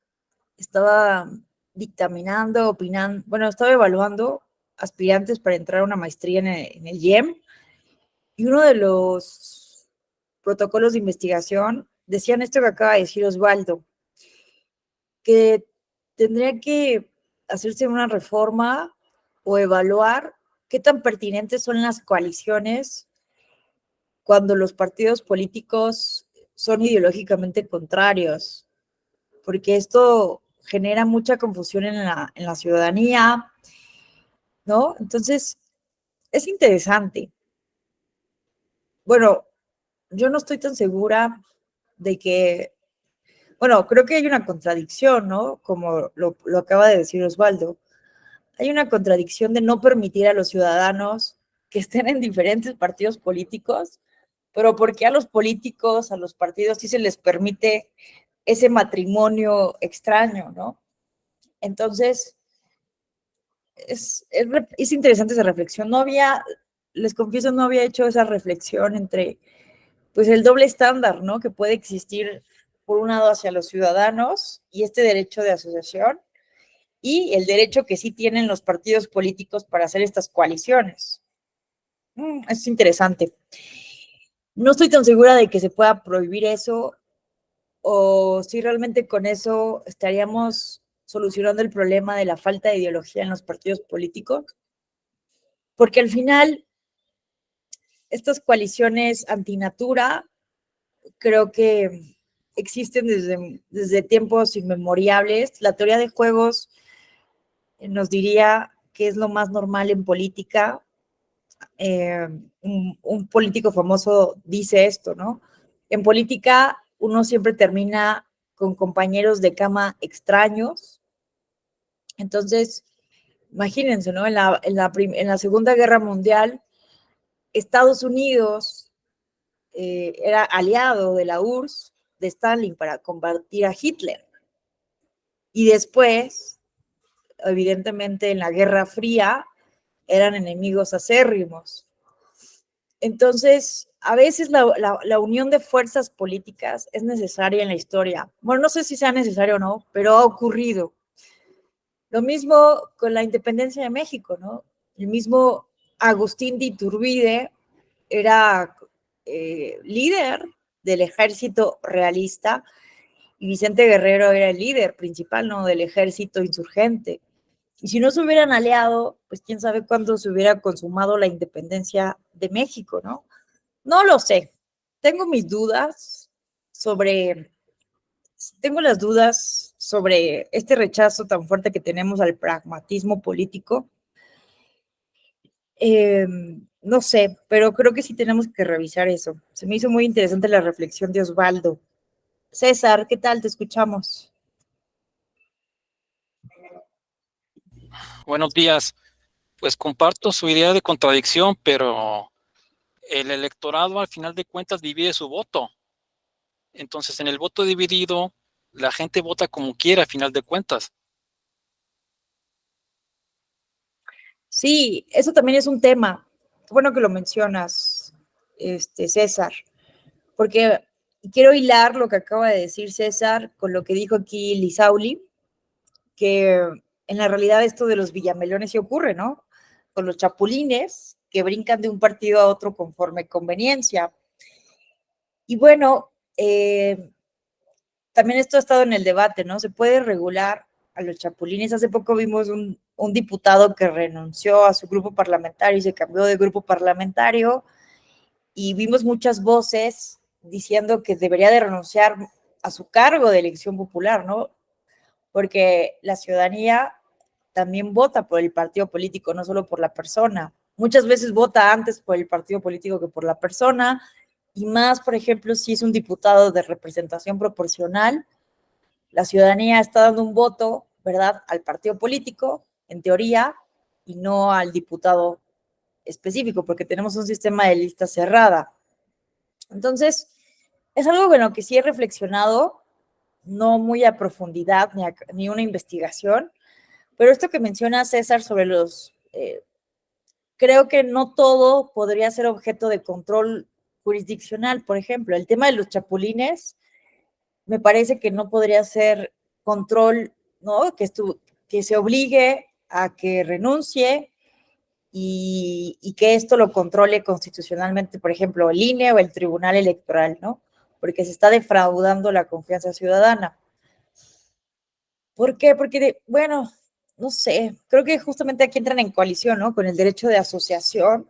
estaba dictaminando, opinando, bueno, estaba evaluando aspirantes para entrar a una maestría en el IEM, y uno de los protocolos de investigación decían esto que acaba de decir Osvaldo, que tendría que hacerse una reforma o evaluar qué tan pertinentes son las coaliciones cuando los partidos políticos son ideológicamente contrarios, porque esto genera mucha confusión en la ciudadanía, ¿no? Entonces, es interesante. Bueno, yo no estoy tan segura de que, bueno, creo que hay una contradicción, ¿no? Como lo acaba de decir Osvaldo. Hay una contradicción de no permitir a los ciudadanos que estén en diferentes partidos políticos, pero porque a los políticos, a los partidos sí se les permite ese matrimonio extraño, ¿no? Entonces, es interesante esa reflexión. No había, les confieso, no había hecho esa reflexión entre, pues, el doble estándar, ¿no? Que puede existir, por un lado, hacia los ciudadanos y este derecho de asociación, y el derecho que sí tienen los partidos políticos para hacer estas coaliciones. Es interesante. No estoy tan segura de que se pueda prohibir eso, o si realmente con eso estaríamos solucionando el problema de la falta de ideología en los partidos políticos, porque al final estas coaliciones antinatura creo que existen desde tiempos inmemorables. La teoría de juegos nos diría que es lo más normal en política. Un político famoso dice esto, ¿no? En política uno siempre termina con compañeros de cama extraños. Entonces, imagínense, ¿no? En la Segunda Guerra Mundial, Estados Unidos era aliado de la URSS, de Stalin, para combatir a Hitler. Y después, evidentemente, en la Guerra Fría, eran enemigos acérrimos. Entonces, a veces la unión de fuerzas políticas es necesaria en la historia. Bueno, no sé si sea necesario o no, pero ha ocurrido. Lo mismo con la independencia de México, ¿no? El mismo Agustín de Iturbide era líder del ejército realista, y Vicente Guerrero era el líder principal, ¿no? Del ejército insurgente. Y si no se hubieran aliado, pues quién sabe cuándo se hubiera consumado la independencia de México, ¿no? No lo sé. Tengo mis dudas sobre, tengo las dudas sobre este rechazo tan fuerte que tenemos al pragmatismo político. No sé, pero creo que sí tenemos que revisar eso. Se me hizo muy interesante la reflexión de Osvaldo. César, ¿qué tal? Te escuchamos. Buenos días. Pues comparto su idea de contradicción, pero el electorado al final de cuentas divide su voto. Entonces, en el voto dividido, la gente vota como quiera al final de cuentas. Sí, eso también es un tema. Qué bueno que lo mencionas, César, porque quiero hilar lo que acaba de decir César con lo que dijo aquí Lisauli, que en la realidad esto de los villamelones sí ocurre, ¿no? Con los chapulines que brincan de un partido a otro conforme conveniencia. Y bueno, también esto ha estado en el debate, ¿no? Se puede regular a los chapulines. Hace poco vimos un diputado que renunció a su grupo parlamentario y se cambió de grupo parlamentario, y vimos muchas voces diciendo que debería de renunciar a su cargo de elección popular, ¿no? Porque la ciudadanía también vota por el partido político, no solo por la persona. Muchas veces vota antes por el partido político que por la persona, y más, por ejemplo, si es un diputado de representación proporcional, la ciudadanía está dando un voto, ¿verdad?, al partido político, en teoría, y no al diputado específico, porque tenemos un sistema de lista cerrada. Entonces, es algo bueno que sí he reflexionado, no muy a profundidad ni una investigación, pero esto que menciona César sobre creo que no todo podría ser objeto de control jurisdiccional. Por ejemplo, el tema de los chapulines, me parece que no podría ser control, ¿no? Que se obligue a que renuncie y que esto lo controle constitucionalmente, por ejemplo, el INE o el Tribunal Electoral, ¿no? Porque se está defraudando la confianza ciudadana. ¿Por qué? Porque, bueno, no sé, creo que justamente aquí entran en coalición, ¿no? Con el derecho de asociación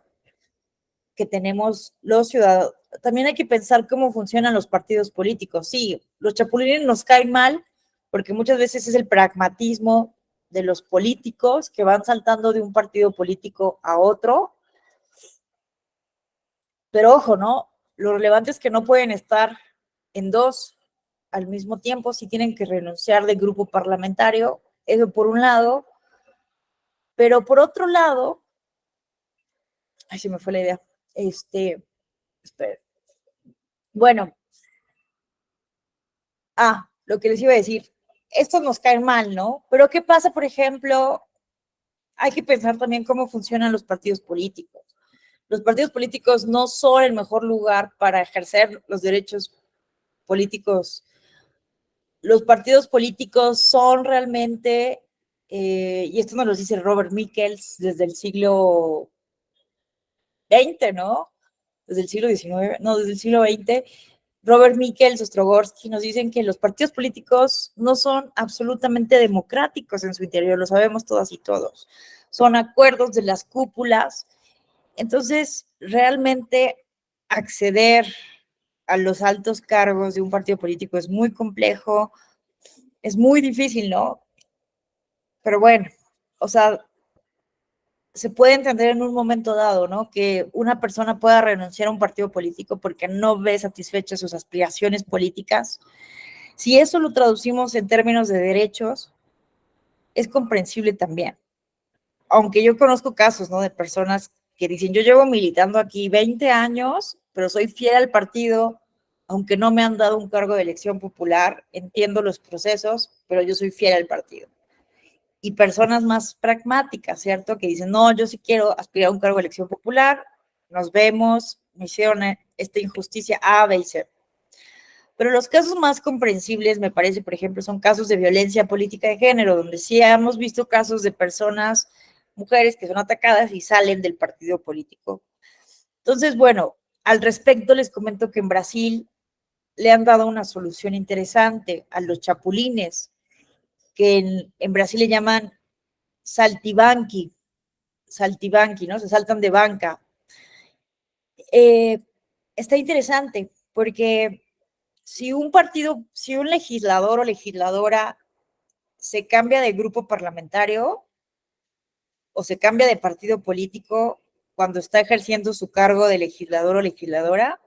que tenemos los ciudadanos. También hay que pensar cómo funcionan los partidos políticos. Sí, los chapulines nos caen mal porque muchas veces es el pragmatismo de los políticos que van saltando de un partido político a otro. Pero ojo, ¿no? Lo relevante es que no pueden estar en dos al mismo tiempo, si tienen que renunciar del grupo parlamentario, eso por un lado, pero por otro lado, ay, se me fue la idea, espera. Bueno, lo que les iba a decir, estos nos caen mal, ¿no? Pero ¿qué pasa, por ejemplo? Hay que pensar también cómo funcionan los partidos políticos. Los partidos políticos no son el mejor lugar para ejercer los derechos políticos. Los partidos políticos son realmente, y esto nos lo dice Robert Michels desde el siglo XX, ¿no? Desde el siglo XIX, no, desde el siglo XX. Robert Michels, Ostrogorsky nos dicen que los partidos políticos no son absolutamente democráticos en su interior, lo sabemos todas y todos. Son acuerdos de las cúpulas. Entonces, realmente acceder a los altos cargos de un partido político es muy complejo, es muy difícil, ¿no? Pero bueno, o sea, se puede entender en un momento dado, ¿no? Que una persona pueda renunciar a un partido político porque no ve satisfechas sus aspiraciones políticas. Si eso lo traducimos en términos de derechos, es comprensible también. Aunque yo conozco casos, ¿no? De personas que dicen, yo llevo militando aquí 20 años, pero soy fiel al partido, aunque no me han dado un cargo de elección popular, entiendo los procesos, pero yo soy fiel al partido. Y personas más pragmáticas, ¿cierto? Que dicen, no, yo sí quiero aspirar a un cargo de elección popular, nos vemos, me hicieron esta injusticia A, B y C. Pero los casos más comprensibles, me parece, por ejemplo, son casos de violencia política de género, donde sí hemos visto casos de personas, mujeres que son atacadas y salen del partido político. Entonces, bueno, al respecto les comento que en Brasil le han dado una solución interesante a los chapulines, que en Brasil le llaman saltibanqui, ¿no? Se saltan de banca. Está interesante porque si un legislador o legisladora se cambia de grupo parlamentario o se cambia de partido político cuando está ejerciendo su cargo de legislador o legisladora,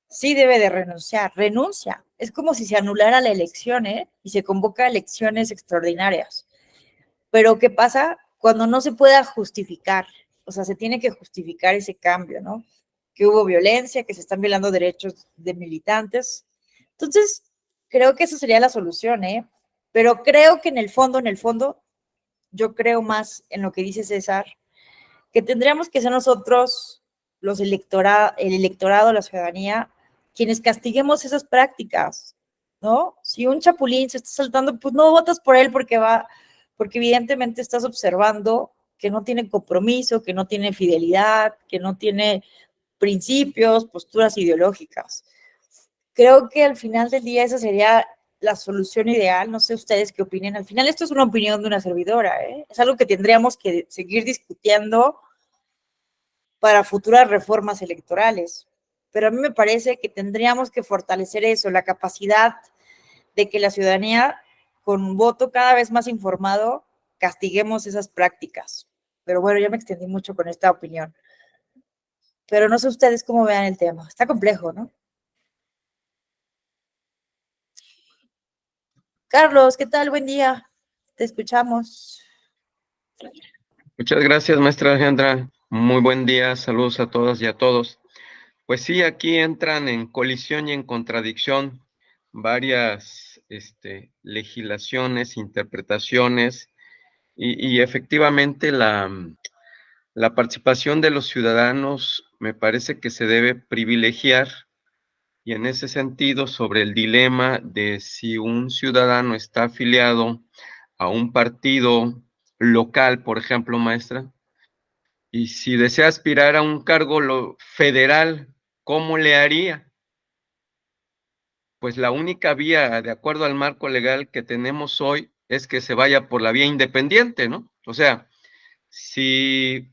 sí debe de renuncia. Es como si se anulara la elección, y se convoca elecciones extraordinarias. Pero ¿qué pasa? Cuando no se pueda justificar, o sea, se tiene que justificar ese cambio, ¿no? Que hubo violencia, que se están violando derechos de militantes. Entonces, creo que esa sería la solución, pero creo que en el fondo, yo creo más en lo que dice César, que tendríamos que ser nosotros, el electorado, la ciudadanía, quienes castiguemos esas prácticas, ¿no? Si un chapulín se está saltando, pues no votas por él porque evidentemente estás observando que no tiene compromiso, que no tiene fidelidad, que no tiene principios, posturas ideológicas. Creo que al final del día esa sería la solución ideal. No sé ustedes qué opinen. Al final esto es una opinión de una servidora, es algo que tendríamos que seguir discutiendo para futuras reformas electorales. pero a mí me parece que tendríamos que fortalecer eso, la capacidad de que la ciudadanía, con un voto cada vez más informado, castiguemos esas prácticas. Pero bueno, ya me extendí mucho con esta opinión. Pero no sé ustedes cómo vean el tema. Está complejo, ¿no? Carlos, ¿qué tal? Buen día. Te escuchamos. Muchas gracias, maestra Alejandra. Muy buen día. Saludos a todas y a todos. Pues sí, aquí entran en colisión y en contradicción varias legislaciones, interpretaciones y efectivamente la participación de los ciudadanos me parece que se debe privilegiar y en ese sentido sobre el dilema de si un ciudadano está afiliado a un partido local, por ejemplo, maestra, y si desea aspirar a un cargo federal, ¿cómo le haría? Pues la única vía, de acuerdo al marco legal que tenemos hoy, es que se vaya por la vía independiente, ¿no? O sea, si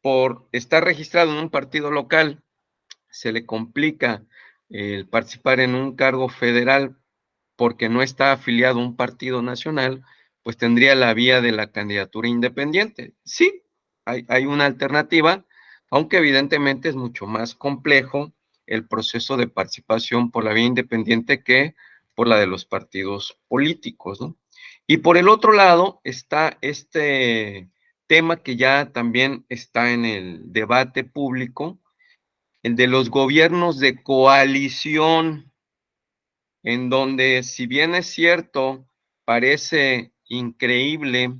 por estar registrado en un partido local se le complica el participar en un cargo federal porque no está afiliado a un partido nacional, pues tendría la vía de la candidatura independiente. Sí, hay una alternativa, aunque evidentemente es mucho más complejo el proceso de participación por la vía independiente que por la de los partidos políticos, ¿no? Y por el otro lado está este tema que ya también está en el debate público, el de los gobiernos de coalición, en donde, si bien es cierto, parece increíble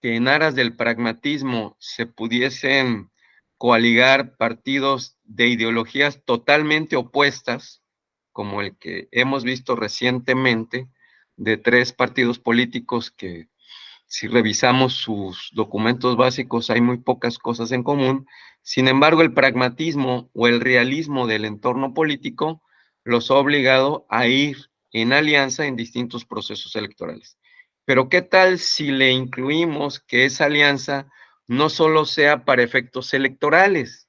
que en aras del pragmatismo se pudiesen coaligar partidos de ideologías totalmente opuestas, como el que hemos visto recientemente, de 3 partidos políticos que, si revisamos sus documentos básicos, hay muy pocas cosas en común. Sin embargo, el pragmatismo o el realismo del entorno político los ha obligado a ir en alianza en distintos procesos electorales. Pero ¿qué tal si le incluimos que esa alianza no solo sea para efectos electorales,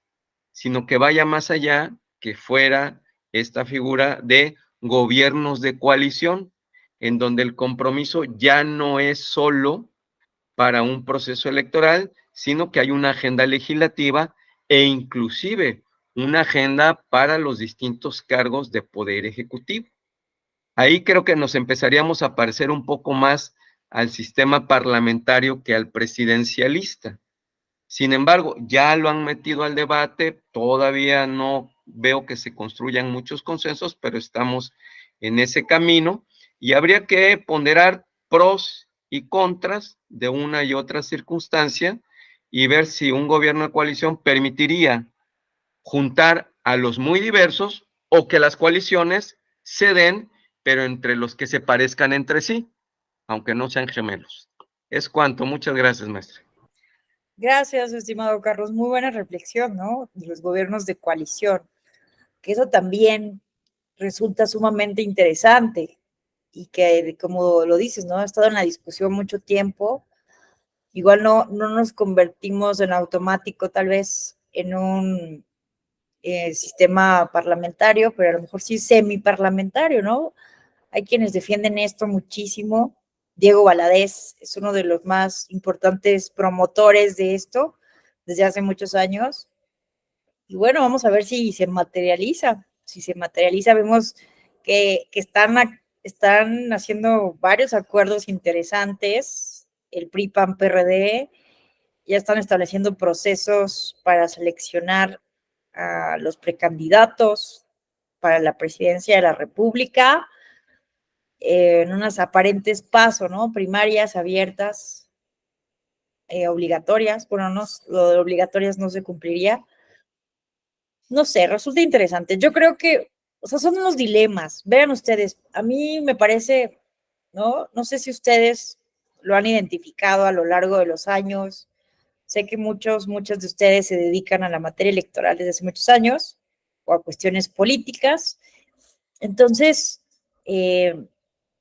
sino que vaya más allá, que fuera esta figura de gobiernos de coalición, en donde el compromiso ya no es solo para un proceso electoral, sino que hay una agenda legislativa e inclusive una agenda para los distintos cargos de poder ejecutivo? Ahí creo que nos empezaríamos a parecer un poco más al sistema parlamentario que al presidencialista. Sin embargo, ya lo han metido al debate, todavía no veo que se construyan muchos consensos, pero estamos en ese camino y habría que ponderar pros y contras de una y otra circunstancia y ver si un gobierno de coalición permitiría juntar a los muy diversos o que las coaliciones se den, pero entre los que se parezcan entre sí, aunque no sean gemelos. Es cuanto. Muchas gracias, maestra. Gracias, estimado Carlos. Muy buena reflexión, ¿no? De los gobiernos de coalición, que eso también resulta sumamente interesante y que, como lo dices, ¿no? Ha estado en la discusión mucho tiempo. Igual no nos convertimos en automático tal vez en un sistema parlamentario, pero a lo mejor sí semiparlamentario, ¿no? Hay quienes defienden esto muchísimo. Diego Valadez es uno de los más importantes promotores de esto desde hace muchos años. Y bueno, vamos a ver si se materializa. Si se materializa, vemos que están haciendo varios acuerdos interesantes. El PRI, PAN, PRD ya están estableciendo procesos para seleccionar a los precandidatos para la presidencia de la República en unas aparentes pasos, ¿no? Primarias abiertas, obligatorias. Bueno, no, lo de obligatorias no se cumpliría. No sé, resulta interesante. Yo creo que, o sea, son unos dilemas. Vean ustedes, a mí me parece, ¿no? No sé si ustedes lo han identificado a lo largo de los años. Sé que muchos de ustedes se dedican a la materia electoral desde hace muchos años o a cuestiones políticas. Entonces,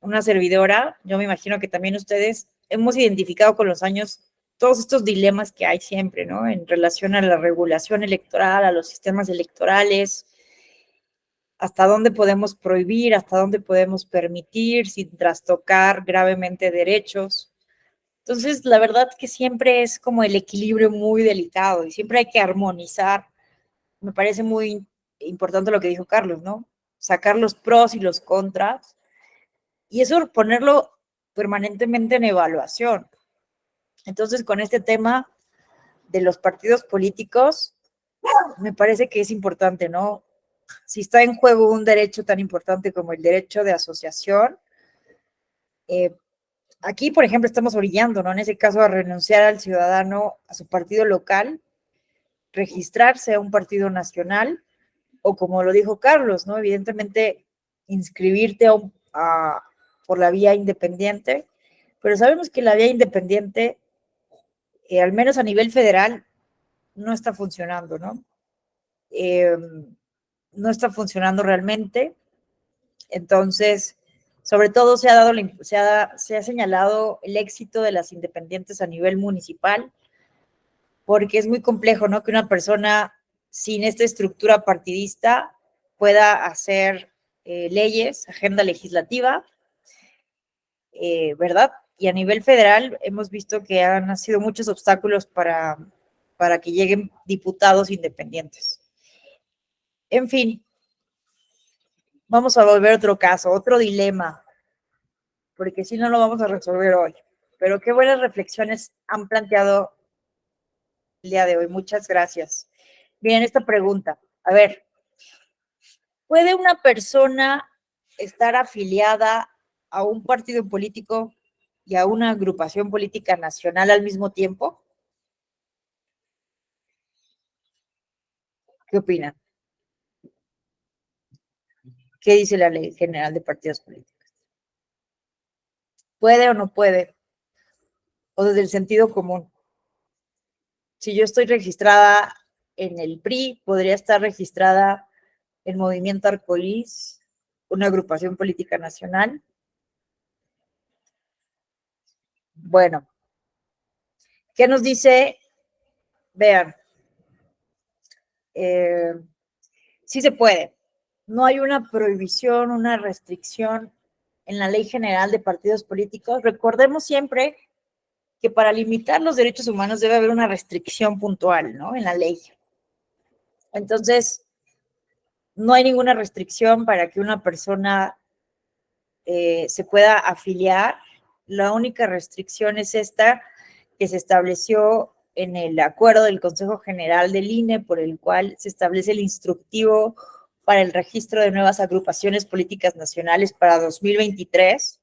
una servidora, yo me imagino que también ustedes hemos identificado con los años todos estos dilemas que hay siempre, ¿no? En relación a la regulación electoral, a los sistemas electorales, hasta dónde podemos prohibir, hasta dónde podemos permitir sin trastocar gravemente derechos. Entonces, la verdad que siempre es como el equilibrio muy delicado y siempre hay que armonizar. Me parece muy importante lo que dijo Carlos, ¿no? Sacar los pros y los contras y eso ponerlo permanentemente en evaluación. Entonces, con este tema de los partidos políticos, me parece que es importante, ¿no? Si está en juego un derecho tan importante como el derecho de asociación, aquí, por ejemplo, estamos orillando, ¿no? En ese caso, a renunciar al ciudadano a su partido local, registrarse a un partido nacional, o como lo dijo Carlos, ¿no? Evidentemente, inscribirte por la vía independiente, pero sabemos que la vía independiente, al menos a nivel federal, no está funcionando, ¿no? No está funcionando realmente. Entonces, sobre todo se ha señalado el éxito de las independientes a nivel municipal, porque es muy complejo, ¿no? Que una persona sin esta estructura partidista pueda hacer leyes, agenda legislativa, ¿verdad? Y a nivel federal hemos visto que han sido muchos obstáculos para que lleguen diputados independientes. En fin, vamos a volver a otro caso, otro dilema, porque si no lo vamos a resolver hoy. Pero qué buenas reflexiones han planteado el día de hoy. Muchas gracias. Miren esta pregunta. A ver, ¿puede una persona estar afiliada a un partido político y a una agrupación política nacional al mismo tiempo? ¿Qué opinan? ¿Qué dice la Ley General de Partidos Políticos? ¿Puede o no puede? O desde el sentido común. Si yo estoy registrada en el PRI, podría estar registrada en Movimiento Arcoíris, una agrupación política nacional. Bueno, ¿qué nos dice? Vean, sí se puede. No hay una prohibición, una restricción en la Ley General de Partidos Políticos. Recordemos siempre que para limitar los derechos humanos debe haber una restricción puntual, ¿no? En la ley. Entonces, no hay ninguna restricción para que una persona se pueda afiliar. La única restricción es esta que se estableció en el acuerdo del Consejo General del INE, por el cual se establece el instructivo para el registro de nuevas agrupaciones políticas nacionales para 2023.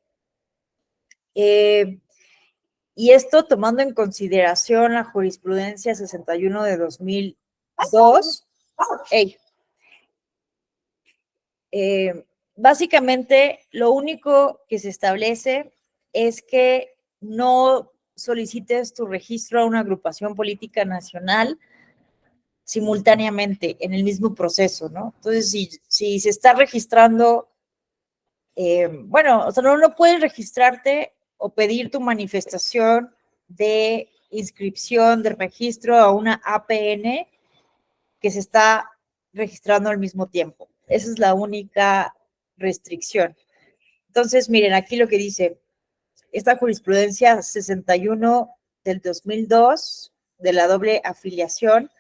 Y esto tomando en consideración la jurisprudencia 61 de 2002. Básicamente, lo único que se establece es que no solicites tu registro a una agrupación política nacional simultáneamente en el mismo proceso, ¿no? Entonces, si se está registrando, bueno, o sea, no puedes registrarte o pedir tu manifestación de inscripción, de registro a una APN que se está registrando al mismo tiempo. Esa es la única restricción. Entonces, miren, aquí lo que dice, esta jurisprudencia 61 del 2002 de la doble afiliación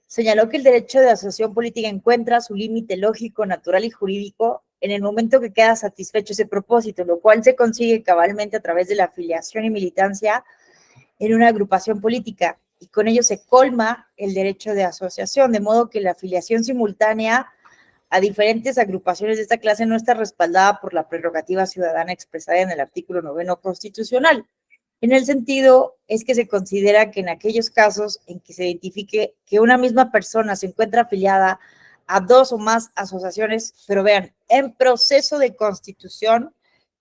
señaló que el derecho de asociación política encuentra su límite lógico, natural y jurídico en el momento que queda satisfecho ese propósito, lo cual se consigue cabalmente a través de la afiliación y militancia en una agrupación política, y con ello se colma el derecho de asociación, de modo que la afiliación simultánea a diferentes agrupaciones de esta clase no está respaldada por la prerrogativa ciudadana expresada en el artículo 9 constitucional. En el sentido es que se considera que en aquellos casos en que se identifique que una misma persona se encuentra afiliada a dos o más asociaciones, pero vean, en proceso de constitución,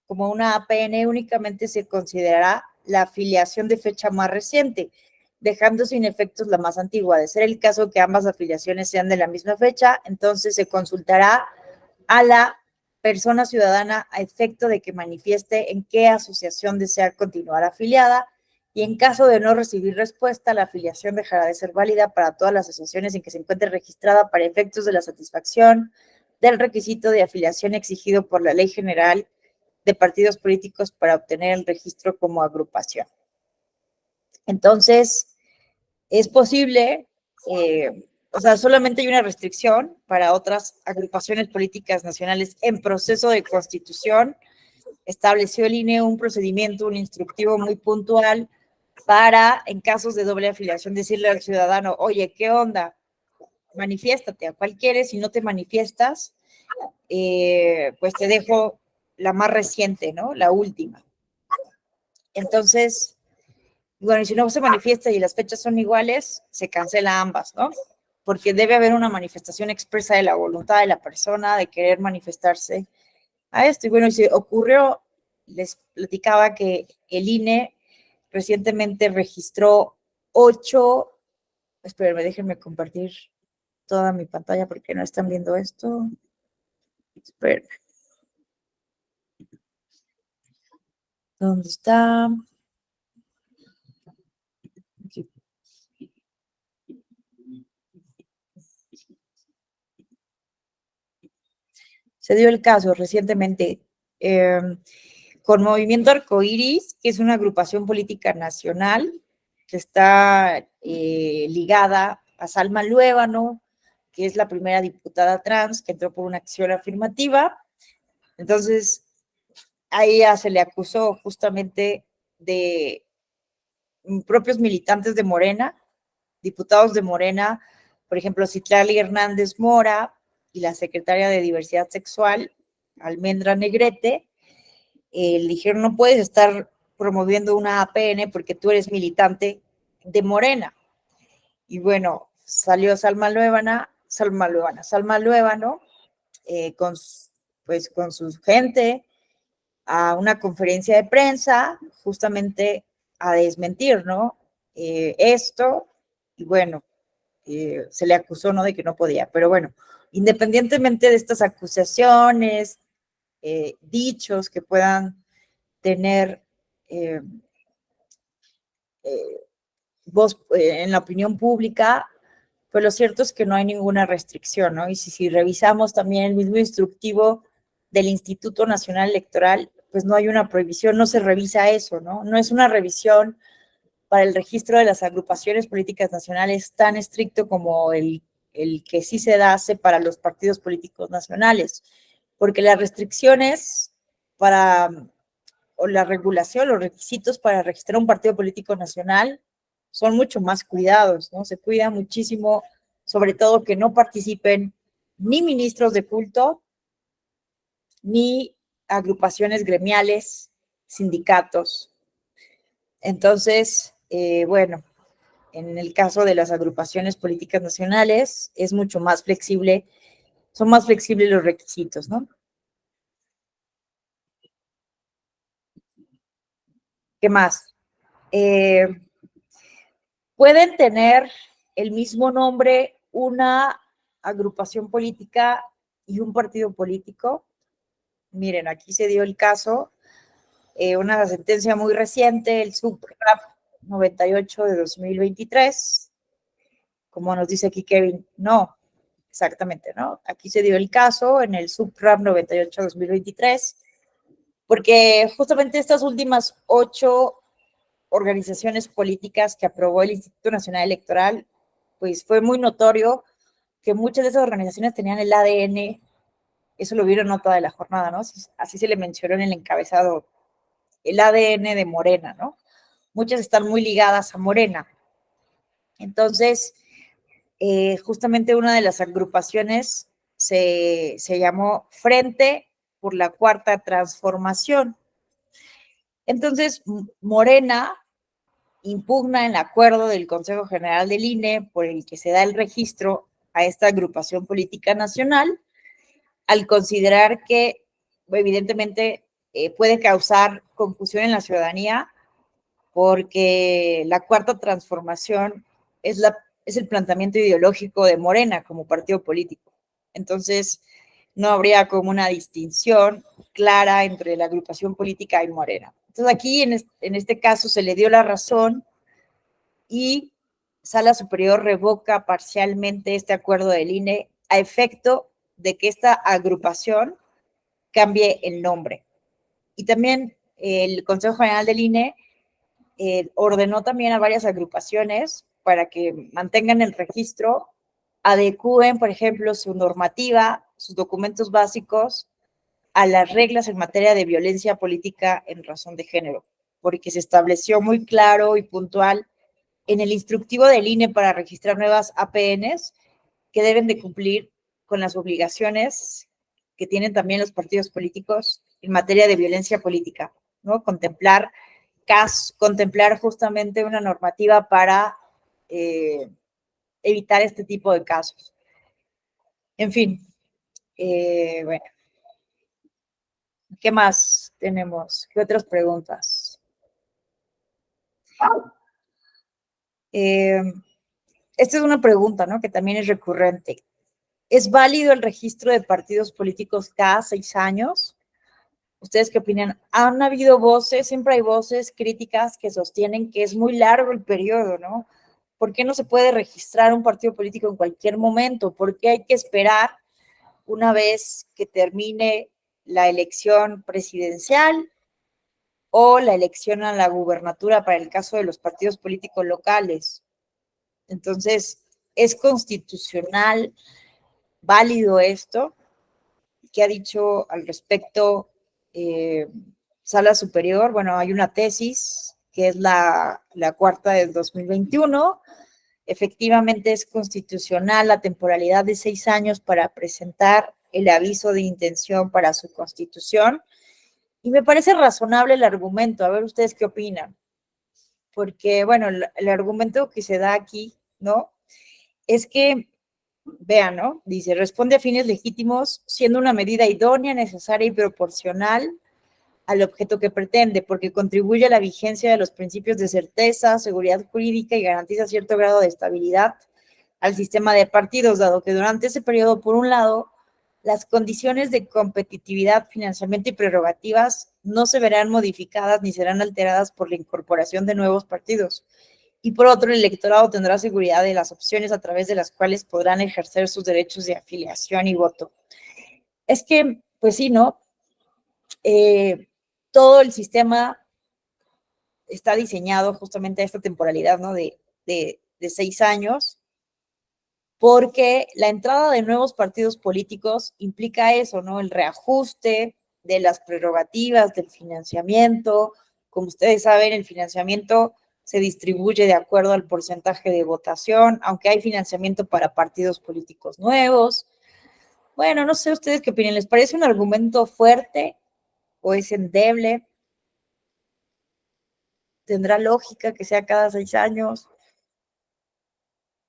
como una APN, únicamente se considerará la afiliación de fecha más reciente, dejando sin efectos la más antigua. De ser el caso que ambas afiliaciones sean de la misma fecha, entonces se consultará a la persona ciudadana a efecto de que manifieste en qué asociación desea continuar afiliada, y en caso de no recibir respuesta, la afiliación dejará de ser válida para todas las asociaciones en que se encuentre registrada para efectos de la satisfacción del requisito de afiliación exigido por la Ley General de Partidos Políticos para obtener el registro como agrupación. Entonces, es posible, o sea, solamente hay una restricción para otras agrupaciones políticas nacionales en proceso de constitución. Estableció el INE un procedimiento, un instructivo muy puntual para, en casos de doble afiliación, decirle al ciudadano, oye, ¿qué onda? Manifiéstate, ¿a cuál quieres? Si no te manifiestas, pues te dejo la más reciente, ¿no? La última. Entonces, bueno, y si no se manifiesta y las fechas son iguales, se cancela ambas, ¿no? Porque debe haber una manifestación expresa de la voluntad de la persona de querer manifestarse a esto. Y bueno, y se ocurrió, les platicaba que el INE recientemente registró 8, espérenme, déjenme compartir toda mi pantalla porque no están viendo esto. Espérenme. ¿Dónde está? Aquí. Se dio el caso recientemente con Movimiento Arcoíris, que es una agrupación política nacional que está ligada a Salma Luébano, que es la primera diputada trans que entró por una acción afirmativa. Entonces, a ella se le acusó justamente de propios militantes de Morena, diputados de Morena, por ejemplo, Citlali Hernández Mora y la secretaria de Diversidad Sexual, Almendra Negrete, le dijeron, no puedes estar promoviendo una APN porque tú eres militante de Morena. Y bueno, salió Salma Luébano, con su gente a una conferencia de prensa justamente a desmentir, ¿no? Esto, y bueno, se le acusó, ¿no? De que no podía, pero bueno, independientemente de estas acusaciones, dichos que puedan tener voz en la opinión pública, pues lo cierto es que no hay ninguna restricción, ¿no? Y si revisamos también el mismo instructivo del Instituto Nacional Electoral, pues no hay una prohibición, no se revisa eso, ¿no? No es una revisión para el registro de las agrupaciones políticas nacionales tan estricto como el que sí se hace para los partidos políticos nacionales, porque las restricciones para, o la regulación, los requisitos para registrar un partido político nacional son mucho más cuidados, ¿no? Se cuida muchísimo, sobre todo que no participen ni ministros de culto, ni agrupaciones gremiales, sindicatos. Entonces, bueno, en el caso de las agrupaciones políticas nacionales es mucho más flexible, son más flexibles los requisitos, ¿no? ¿Qué más? Pueden tener el mismo nombre una agrupación política y un partido político. Miren, aquí se dio el caso, una sentencia muy reciente, el SUPRAP 98 de 2023, como nos dice aquí Kevin, no, exactamente, ¿no? Aquí se dio el caso en el SUPRAP 98 de 2023, porque justamente estas últimas 8 organizaciones políticas que aprobó el Instituto Nacional Electoral, pues fue muy notorio que muchas de esas organizaciones tenían el ADN, eso lo vieron nota de la jornada, ¿no? Así se le mencionó en el encabezado, el ADN de Morena, ¿no? Muchas están muy ligadas a Morena. Entonces, justamente una de las agrupaciones se llamó Frente por la Cuarta Transformación. Entonces, Morena impugna el acuerdo del Consejo General del INE por el que se da el registro a esta agrupación política nacional, al considerar que evidentemente puede causar confusión en la ciudadanía porque la Cuarta Transformación es el planteamiento ideológico de Morena como partido político. Entonces, no habría como una distinción clara entre la agrupación política y Morena. Entonces, aquí en este caso se le dio la razón y Sala Superior revoca parcialmente este acuerdo del INE a efecto de que esta agrupación cambie el nombre. Y también el Consejo General del INE ordenó también a varias agrupaciones para que mantengan el registro, adecúen, por ejemplo, su normativa, sus documentos básicos a las reglas en materia de violencia política en razón de género, porque se estableció muy claro y puntual en el instructivo del INE para registrar nuevas APNs que deben de cumplir con las obligaciones que tienen también los partidos políticos en materia de violencia política, ¿no? Contemplar justamente una normativa para evitar este tipo de casos. En fin, bueno, ¿qué más tenemos? ¿Qué otras preguntas? Esta es una pregunta, ¿no? Que también es recurrente. ¿Es válido el registro de partidos políticos cada 6 años? ¿Ustedes qué opinan? Han habido voces, siempre hay voces críticas que sostienen que es muy largo el periodo, ¿no? ¿Por qué no se puede registrar un partido político en cualquier momento? ¿Por qué hay que esperar una vez que termine la elección presidencial o la elección a la gubernatura para el caso de los partidos políticos locales? Entonces, ¿es constitucional válido esto? ¿Qué ha dicho al respecto Sala Superior? Bueno, hay una tesis que es la cuarta del 2021. Efectivamente es constitucional la temporalidad de 6 años para presentar el aviso de intención para su constitución. Y me parece razonable el argumento. A ver, ¿ustedes qué opinan? Porque, bueno, el argumento que se da aquí, ¿no? Es que, vean, ¿no? Dice, responde a fines legítimos siendo una medida idónea, necesaria y proporcional al objeto que pretende, porque contribuye a la vigencia de los principios de certeza, seguridad jurídica y garantiza cierto grado de estabilidad al sistema de partidos, dado que durante ese periodo, por un lado, las condiciones de competitividad, financiamiento y prerrogativas no se verán modificadas ni serán alteradas por la incorporación de nuevos partidos. Y por otro, el electorado tendrá seguridad de las opciones a través de las cuales podrán ejercer sus derechos de afiliación y voto. Es que, pues sí, ¿no? Todo el sistema está diseñado justamente a esta temporalidad, ¿no? De 6 años, porque la entrada de nuevos partidos políticos implica eso, ¿no? El reajuste de las prerrogativas, del financiamiento. Como ustedes saben, el financiamiento se distribuye de acuerdo al porcentaje de votación, aunque hay financiamiento para partidos políticos nuevos. Bueno, no sé ustedes qué opinan. ¿Les parece un argumento fuerte o es endeble? ¿Tendrá lógica que sea cada 6 años?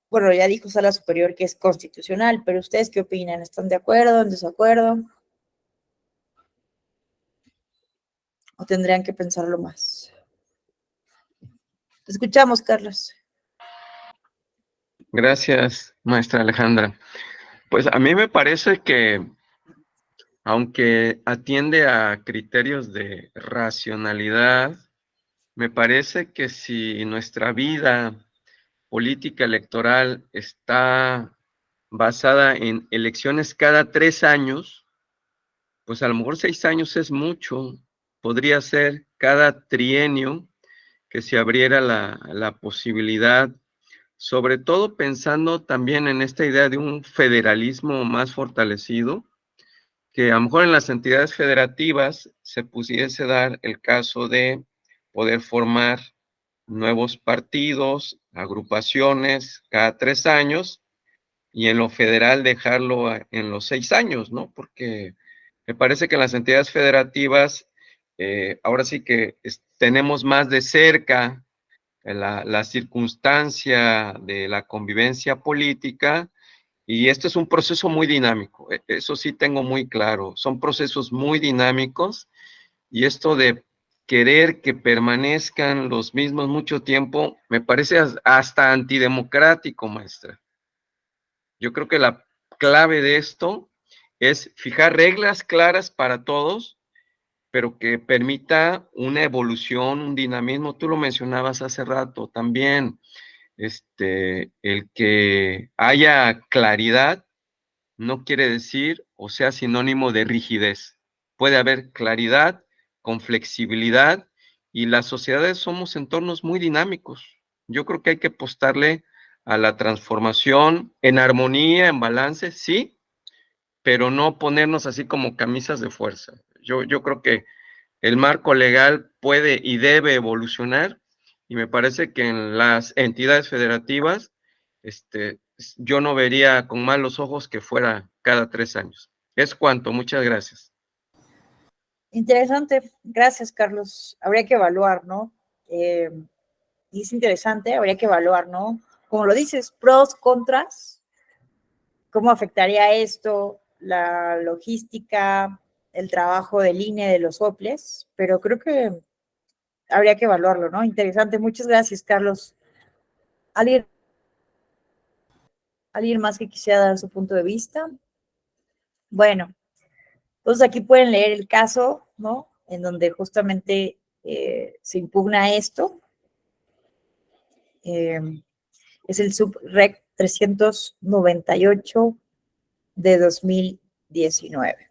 Bueno, ya dijo Sala Superior que es constitucional, pero ¿ustedes qué opinan? ¿Están de acuerdo, en desacuerdo? ¿O tendrían que pensarlo más? Te escuchamos, Carlos. Gracias, maestra Alejandra. Pues a mí me parece que, aunque atiende a criterios de racionalidad, me parece que si nuestra vida política electoral está basada en elecciones cada 3 años, pues a lo mejor 6 años es mucho. Podría ser cada trienio que se abriera la posibilidad, sobre todo pensando también en esta idea de un federalismo más fortalecido, que a lo mejor en las entidades federativas se pudiese dar el caso de poder formar nuevos partidos, agrupaciones cada 3 años, y en lo federal dejarlo en los 6 años, ¿no? Porque me parece que en las entidades federativas ahora sí que tenemos más de cerca la circunstancia de la convivencia política, y esto es un proceso muy dinámico, eso sí tengo muy claro, son procesos muy dinámicos, y esto de querer que permanezcan los mismos mucho tiempo, me parece hasta antidemocrático, maestra. Yo creo que la clave de esto es fijar reglas claras para todos, pero que permita una evolución, un dinamismo. Tú lo mencionabas hace rato también, el que haya claridad no quiere decir o sea sinónimo de rigidez. Puede haber claridad con flexibilidad y las sociedades somos entornos muy dinámicos. Yo creo que hay que apostarle a la transformación en armonía, en balance, sí, pero no ponernos así como camisas de fuerza. Yo creo que el marco legal puede y debe evolucionar y me parece que en las entidades federativas yo no vería con malos ojos que fuera cada 3 años. Es cuanto, muchas gracias. Interesante, gracias Carlos. Habría que evaluar, ¿no? Y es interesante, habría que evaluar, ¿no? Como lo dices, pros, contras, cómo afectaría esto, la logística, el trabajo del INE, de los OPLES, pero creo que habría que evaluarlo, ¿no? Interesante, muchas gracias Carlos. ¿Alguien más que quisiera dar su punto de vista? Bueno, entonces aquí pueden leer el caso, ¿no? En donde justamente se impugna esto. Es el subrec 398 de 2019.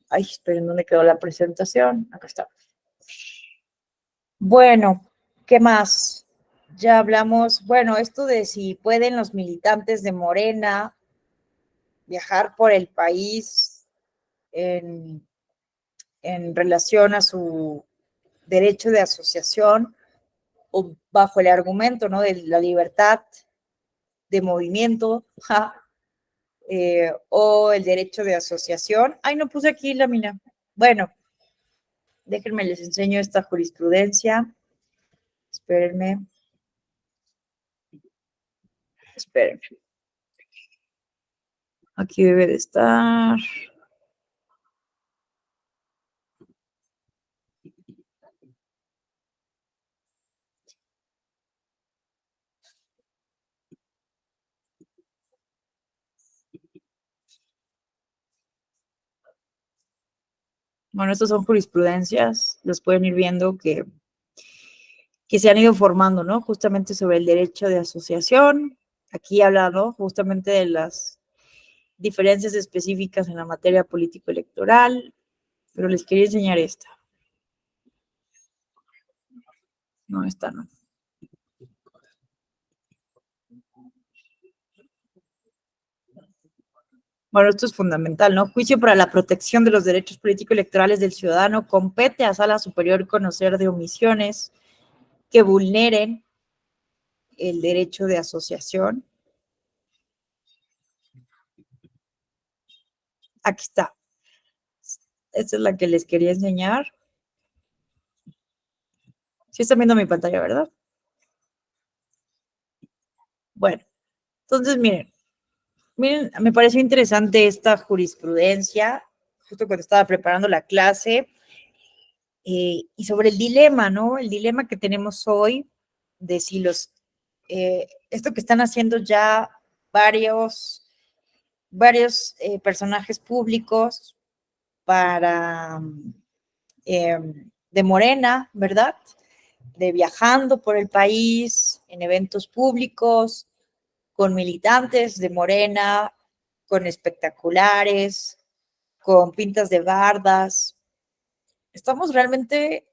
Ay, esperen, ¿dónde quedó la presentación? Acá está. Bueno, ¿qué más? Ya hablamos, bueno, esto de si pueden los militantes de Morena viajar por el país en relación a su derecho de asociación o bajo el argumento, ¿no?, de la libertad de movimiento, o el derecho de asociación. Ay, no puse aquí lámina. Bueno, déjenme les enseño esta jurisprudencia. Espérenme. Aquí debe de estar. Bueno, estas son jurisprudencias, los pueden ir viendo que se han ido formando, ¿no? Justamente sobre el derecho de asociación. Aquí habla, ¿no?, justamente de las diferencias específicas en la materia político-electoral, pero les quería enseñar esta. No, esta no. Bueno, esto es fundamental, ¿no? Juicio para la protección de los derechos político-electorales del ciudadano. Compete a Sala Superior conocer de omisiones que vulneren el derecho de asociación. Aquí está. Esta es la que les quería enseñar. Sí están viendo mi pantalla, ¿verdad? Bueno, entonces miren, me pareció interesante esta jurisprudencia, justo cuando estaba preparando la clase, y sobre el dilema, ¿no? El dilema que tenemos hoy de si esto que están haciendo ya varios personajes públicos de Morena, ¿verdad? De viajando por el país, en eventos públicos, con militantes de Morena, con espectaculares, con pintas de bardas. Estamos realmente,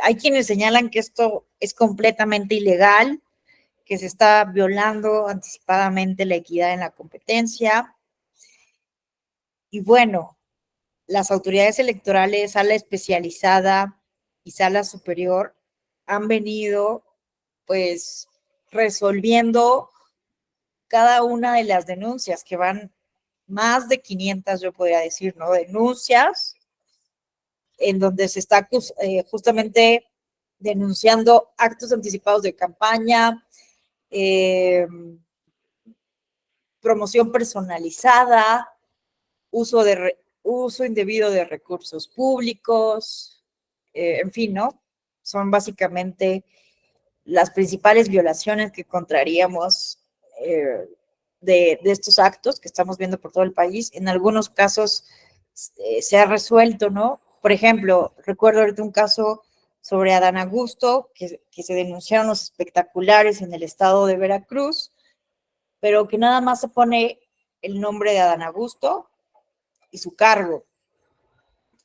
hay quienes señalan que esto es completamente ilegal, que se está violando anticipadamente la equidad en la competencia. Y bueno, las autoridades electorales, sala especializada y sala superior, han venido pues resolviendo cada una de las denuncias, que van más de 500, yo podría decir, ¿no? Denuncias en donde se está justamente denunciando actos anticipados de campaña, promoción personalizada, uso indebido de recursos públicos, en fin, ¿no? Son básicamente las principales violaciones que encontraríamos de estos actos que estamos viendo por todo el país. En algunos casos se ha resuelto, ¿no? Por ejemplo, recuerdo ahorita un caso sobre Adán Augusto, que se denunciaron los espectaculares en el estado de Veracruz, pero que nada más se pone el nombre de Adán Augusto y su cargo.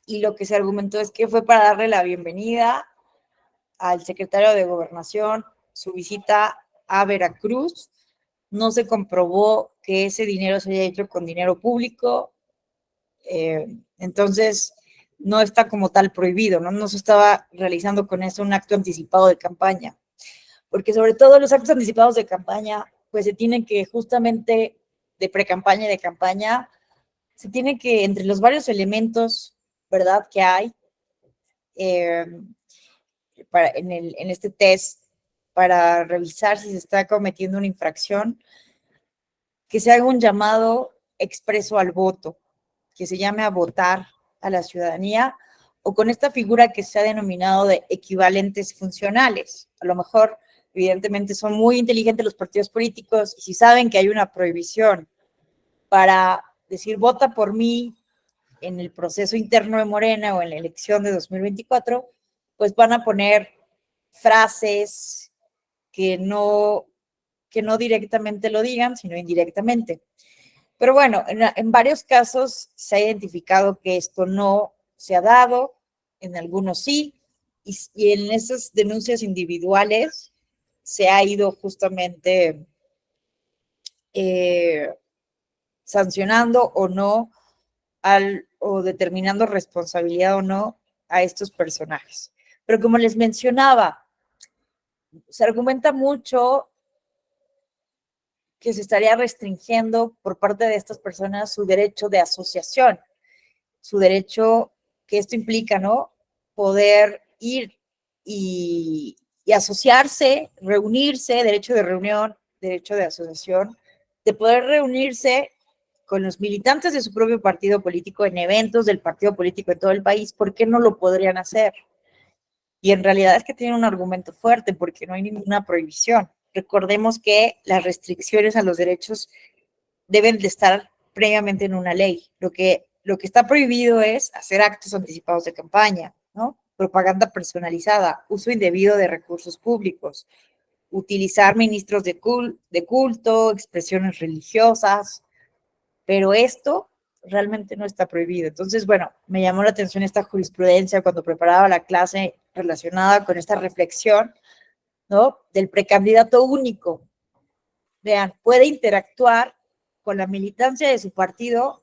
Y lo que se argumentó es que fue para darle la bienvenida al secretario de Gobernación, su visita a Veracruz. No se comprobó que ese dinero se haya hecho con dinero público, entonces no está como tal prohibido, ¿no? No se estaba realizando con eso un acto anticipado de campaña, porque sobre todo los actos anticipados de campaña, pues se tienen que justamente de pre-campaña y de campaña, se tiene que, entre los varios elementos, ¿verdad?, que hay en este test para revisar si se está cometiendo una infracción, que se haga un llamado expreso al voto, que se llame a votar a la ciudadanía, o con esta figura que se ha denominado de equivalentes funcionales. A lo mejor, evidentemente, son muy inteligentes los partidos políticos y si saben que hay una prohibición para decir vota por mí en el proceso interno de Morena o en la elección de 2024, pues van a poner frases que no directamente lo digan, sino indirectamente. Pero bueno, en varios casos se ha identificado que esto no se ha dado, en algunos sí, y en esas denuncias individuales se ha ido justamente sancionando o no, o determinando responsabilidad o no a estos personajes. Pero como les mencionaba, se argumenta mucho que se estaría restringiendo por parte de estas personas su derecho de asociación, su derecho que esto implica, ¿no? Poder ir y asociarse, reunirse, derecho de reunión, derecho de asociación, de poder reunirse con los militantes de su propio partido político en eventos del partido político en todo el país. ¿Por qué no lo podrían hacer? Y en realidad es que tienen un argumento fuerte porque no hay ninguna prohibición. Recordemos que las restricciones a los derechos deben de estar previamente en una ley. Lo que está prohibido es hacer actos anticipados de campaña, ¿no? Propaganda personalizada, uso indebido de recursos públicos, utilizar ministros de culto, expresiones religiosas, pero esto realmente no está prohibido. Entonces, bueno, me llamó la atención esta jurisprudencia cuando preparaba la clase relacionada con esta reflexión, ¿no? Del precandidato único. Vean, puede interactuar con la militancia de su partido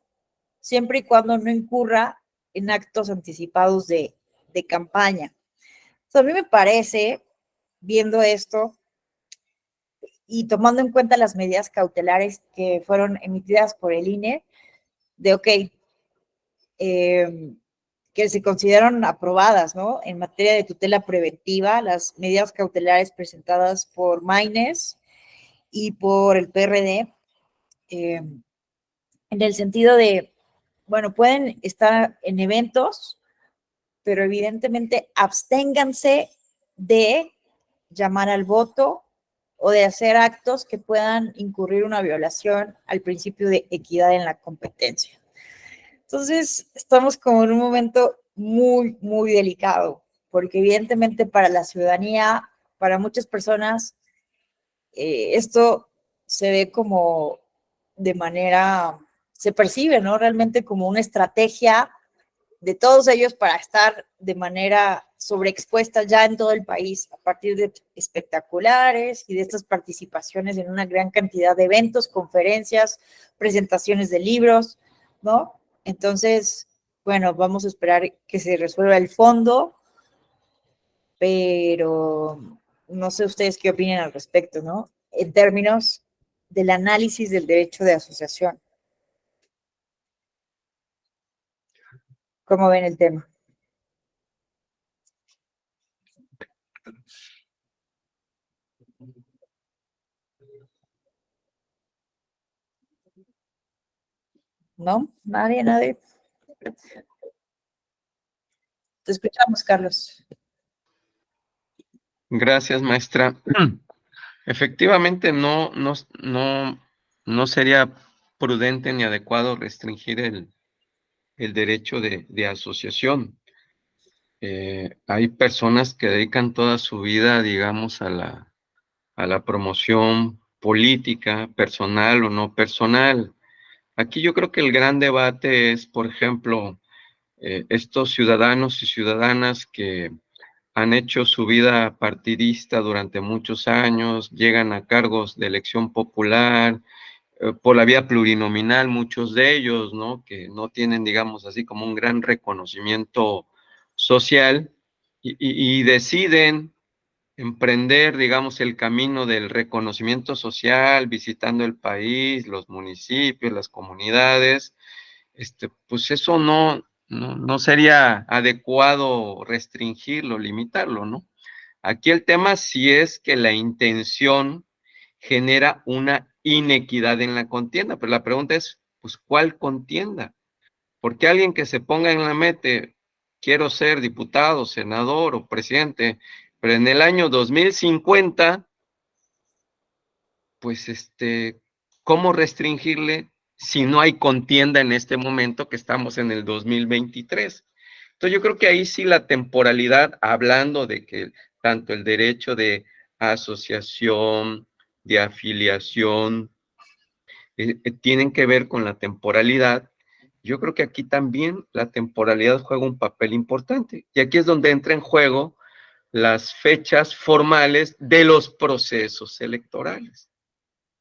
siempre y cuando no incurra en actos anticipados de campaña. Entonces, a mí me parece, viendo esto y tomando en cuenta las medidas cautelares que fueron emitidas por el INE, de ok, que se consideraron aprobadas, ¿no? En materia de tutela preventiva, las medidas cautelares presentadas por Maynes y por el PRD, en el sentido de, bueno, pueden estar en eventos, pero evidentemente absténganse de llamar al voto o de hacer actos que puedan incurrir una violación al principio de equidad en la competencia. Entonces, estamos como en un momento muy, muy delicado, porque evidentemente para la ciudadanía, para muchas personas, esto se ve como de manera, se percibe, ¿no? Realmente como una estrategia de todos ellos para estar de manera sobreexpuesta ya en todo el país a partir de espectaculares y de estas participaciones en una gran cantidad de eventos, conferencias, presentaciones de libros, ¿no? Entonces, bueno, vamos a esperar que se resuelva el fondo, pero no sé ustedes qué opinan al respecto, ¿no? En términos del análisis del derecho de asociación. ¿Cómo ven el tema? ¿No? Nadie. Te escuchamos, Carlos. Gracias, maestra. Efectivamente, no sería prudente ni adecuado restringir el derecho de asociación. Hay personas que dedican toda su vida, digamos, a la promoción política, personal o no personal. Aquí yo creo que el gran debate es, por ejemplo, estos ciudadanos y ciudadanas que han hecho su vida partidista durante muchos años, llegan a cargos de elección popular, por la vía plurinominal, muchos de ellos, ¿no? Que no tienen, digamos así, como un gran reconocimiento social y deciden emprender, digamos, el camino del reconocimiento social, visitando el país, los municipios, las comunidades. Pues eso no sería adecuado restringirlo, limitarlo, ¿no? Aquí el tema sí es que la intención genera una inequidad en la contienda, pero la pregunta es, pues, ¿cuál contienda? Porque alguien que se ponga en la mente, quiero ser diputado, senador o presidente, pero en el año 2050, pues, ¿cómo restringirle si no hay contienda en este momento que estamos en el 2023? Entonces yo creo que ahí sí la temporalidad, hablando de que tanto el derecho de asociación, de afiliación, tienen que ver con la temporalidad. Yo creo que aquí también la temporalidad juega un papel importante. Y aquí es donde entra en juego las fechas formales de los procesos electorales.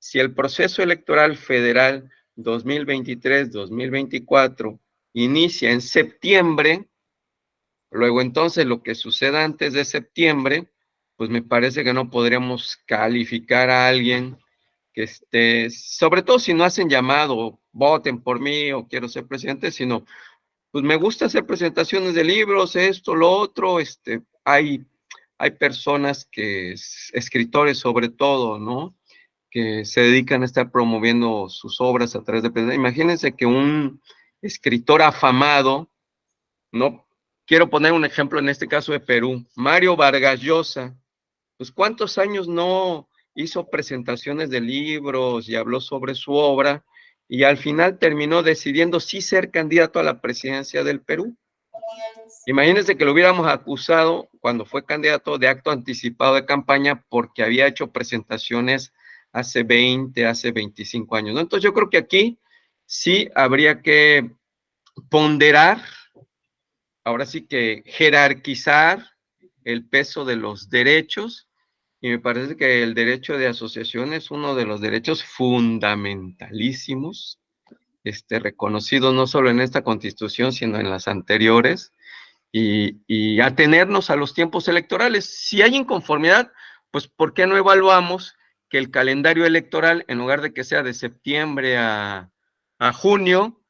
Si el proceso electoral federal 2023-2024 inicia en septiembre, luego entonces lo que suceda antes de septiembre, pues me parece que no podríamos calificar a alguien que esté, sobre todo si no hacen llamado, voten por mí o quiero ser presidente, sino, pues me gusta hacer presentaciones de libros, esto, lo otro, hay personas que, escritores sobre todo, ¿no? Que se dedican a estar promoviendo sus obras a través de... Imagínense que un escritor afamado, ¿no? Quiero poner un ejemplo en este caso de Perú, Mario Vargas Llosa, pues ¿cuántos años no hizo presentaciones de libros y habló sobre su obra y al final terminó decidiendo sí ser candidato a la presidencia del Perú? Imagínense que lo hubiéramos acusado cuando fue candidato de acto anticipado de campaña porque había hecho presentaciones hace 20, hace 25 años, ¿no? Entonces yo creo que aquí sí habría que ponderar, ahora sí que jerarquizar el peso de los derechos, y me parece que el derecho de asociación es uno de los derechos fundamentalísimos, reconocido no solo en esta Constitución, sino en las anteriores, y atenernos a los tiempos electorales. Si hay inconformidad, pues ¿por qué no evaluamos que el calendario electoral, en lugar de que sea de septiembre a junio,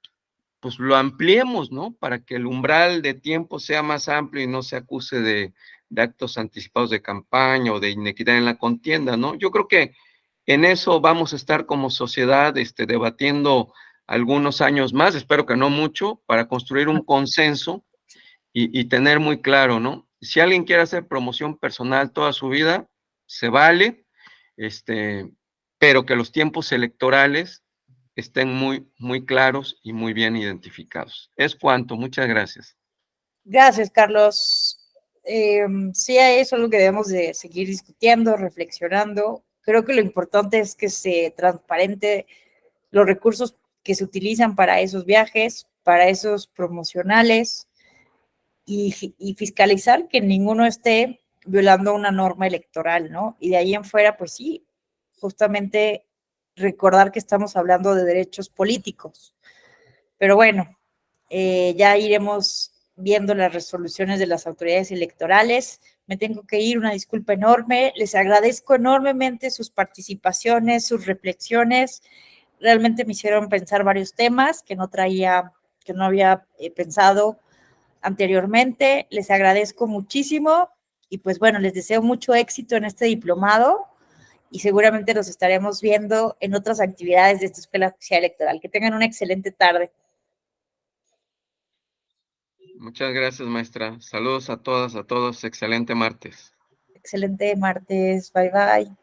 pues lo ampliemos, ¿no? Para que el umbral de tiempo sea más amplio y no se acuse de actos anticipados de campaña o de inequidad en la contienda, ¿no? Yo creo que en eso vamos a estar como sociedad debatiendo algunos años más, espero que no mucho, para construir un consenso y tener muy claro, ¿no? Si alguien quiere hacer promoción personal toda su vida, se vale, pero que los tiempos electorales estén muy claros y muy bien identificados. Es cuanto, muchas gracias. Gracias, Carlos. Sí, eso es lo que debemos de seguir discutiendo, reflexionando. Creo que lo importante es que se transparente los recursos que se utilizan para esos viajes, para esos promocionales y fiscalizar que ninguno esté violando una norma electoral, ¿no? Y de ahí en fuera, pues sí, justamente recordar que estamos hablando de derechos políticos. Pero bueno, ya iremos viendo las resoluciones de las autoridades electorales. Me tengo que ir, una disculpa enorme. Les agradezco enormemente sus participaciones, sus reflexiones. Realmente me hicieron pensar varios temas que no había pensado anteriormente. Les agradezco muchísimo y pues bueno, les deseo mucho éxito en este diplomado y seguramente nos estaremos viendo en otras actividades de esta Escuela Oficial Electoral. Que tengan una excelente tarde. Muchas gracias, maestra. Saludos a todas, a todos. Excelente martes. Excelente martes. Bye, bye.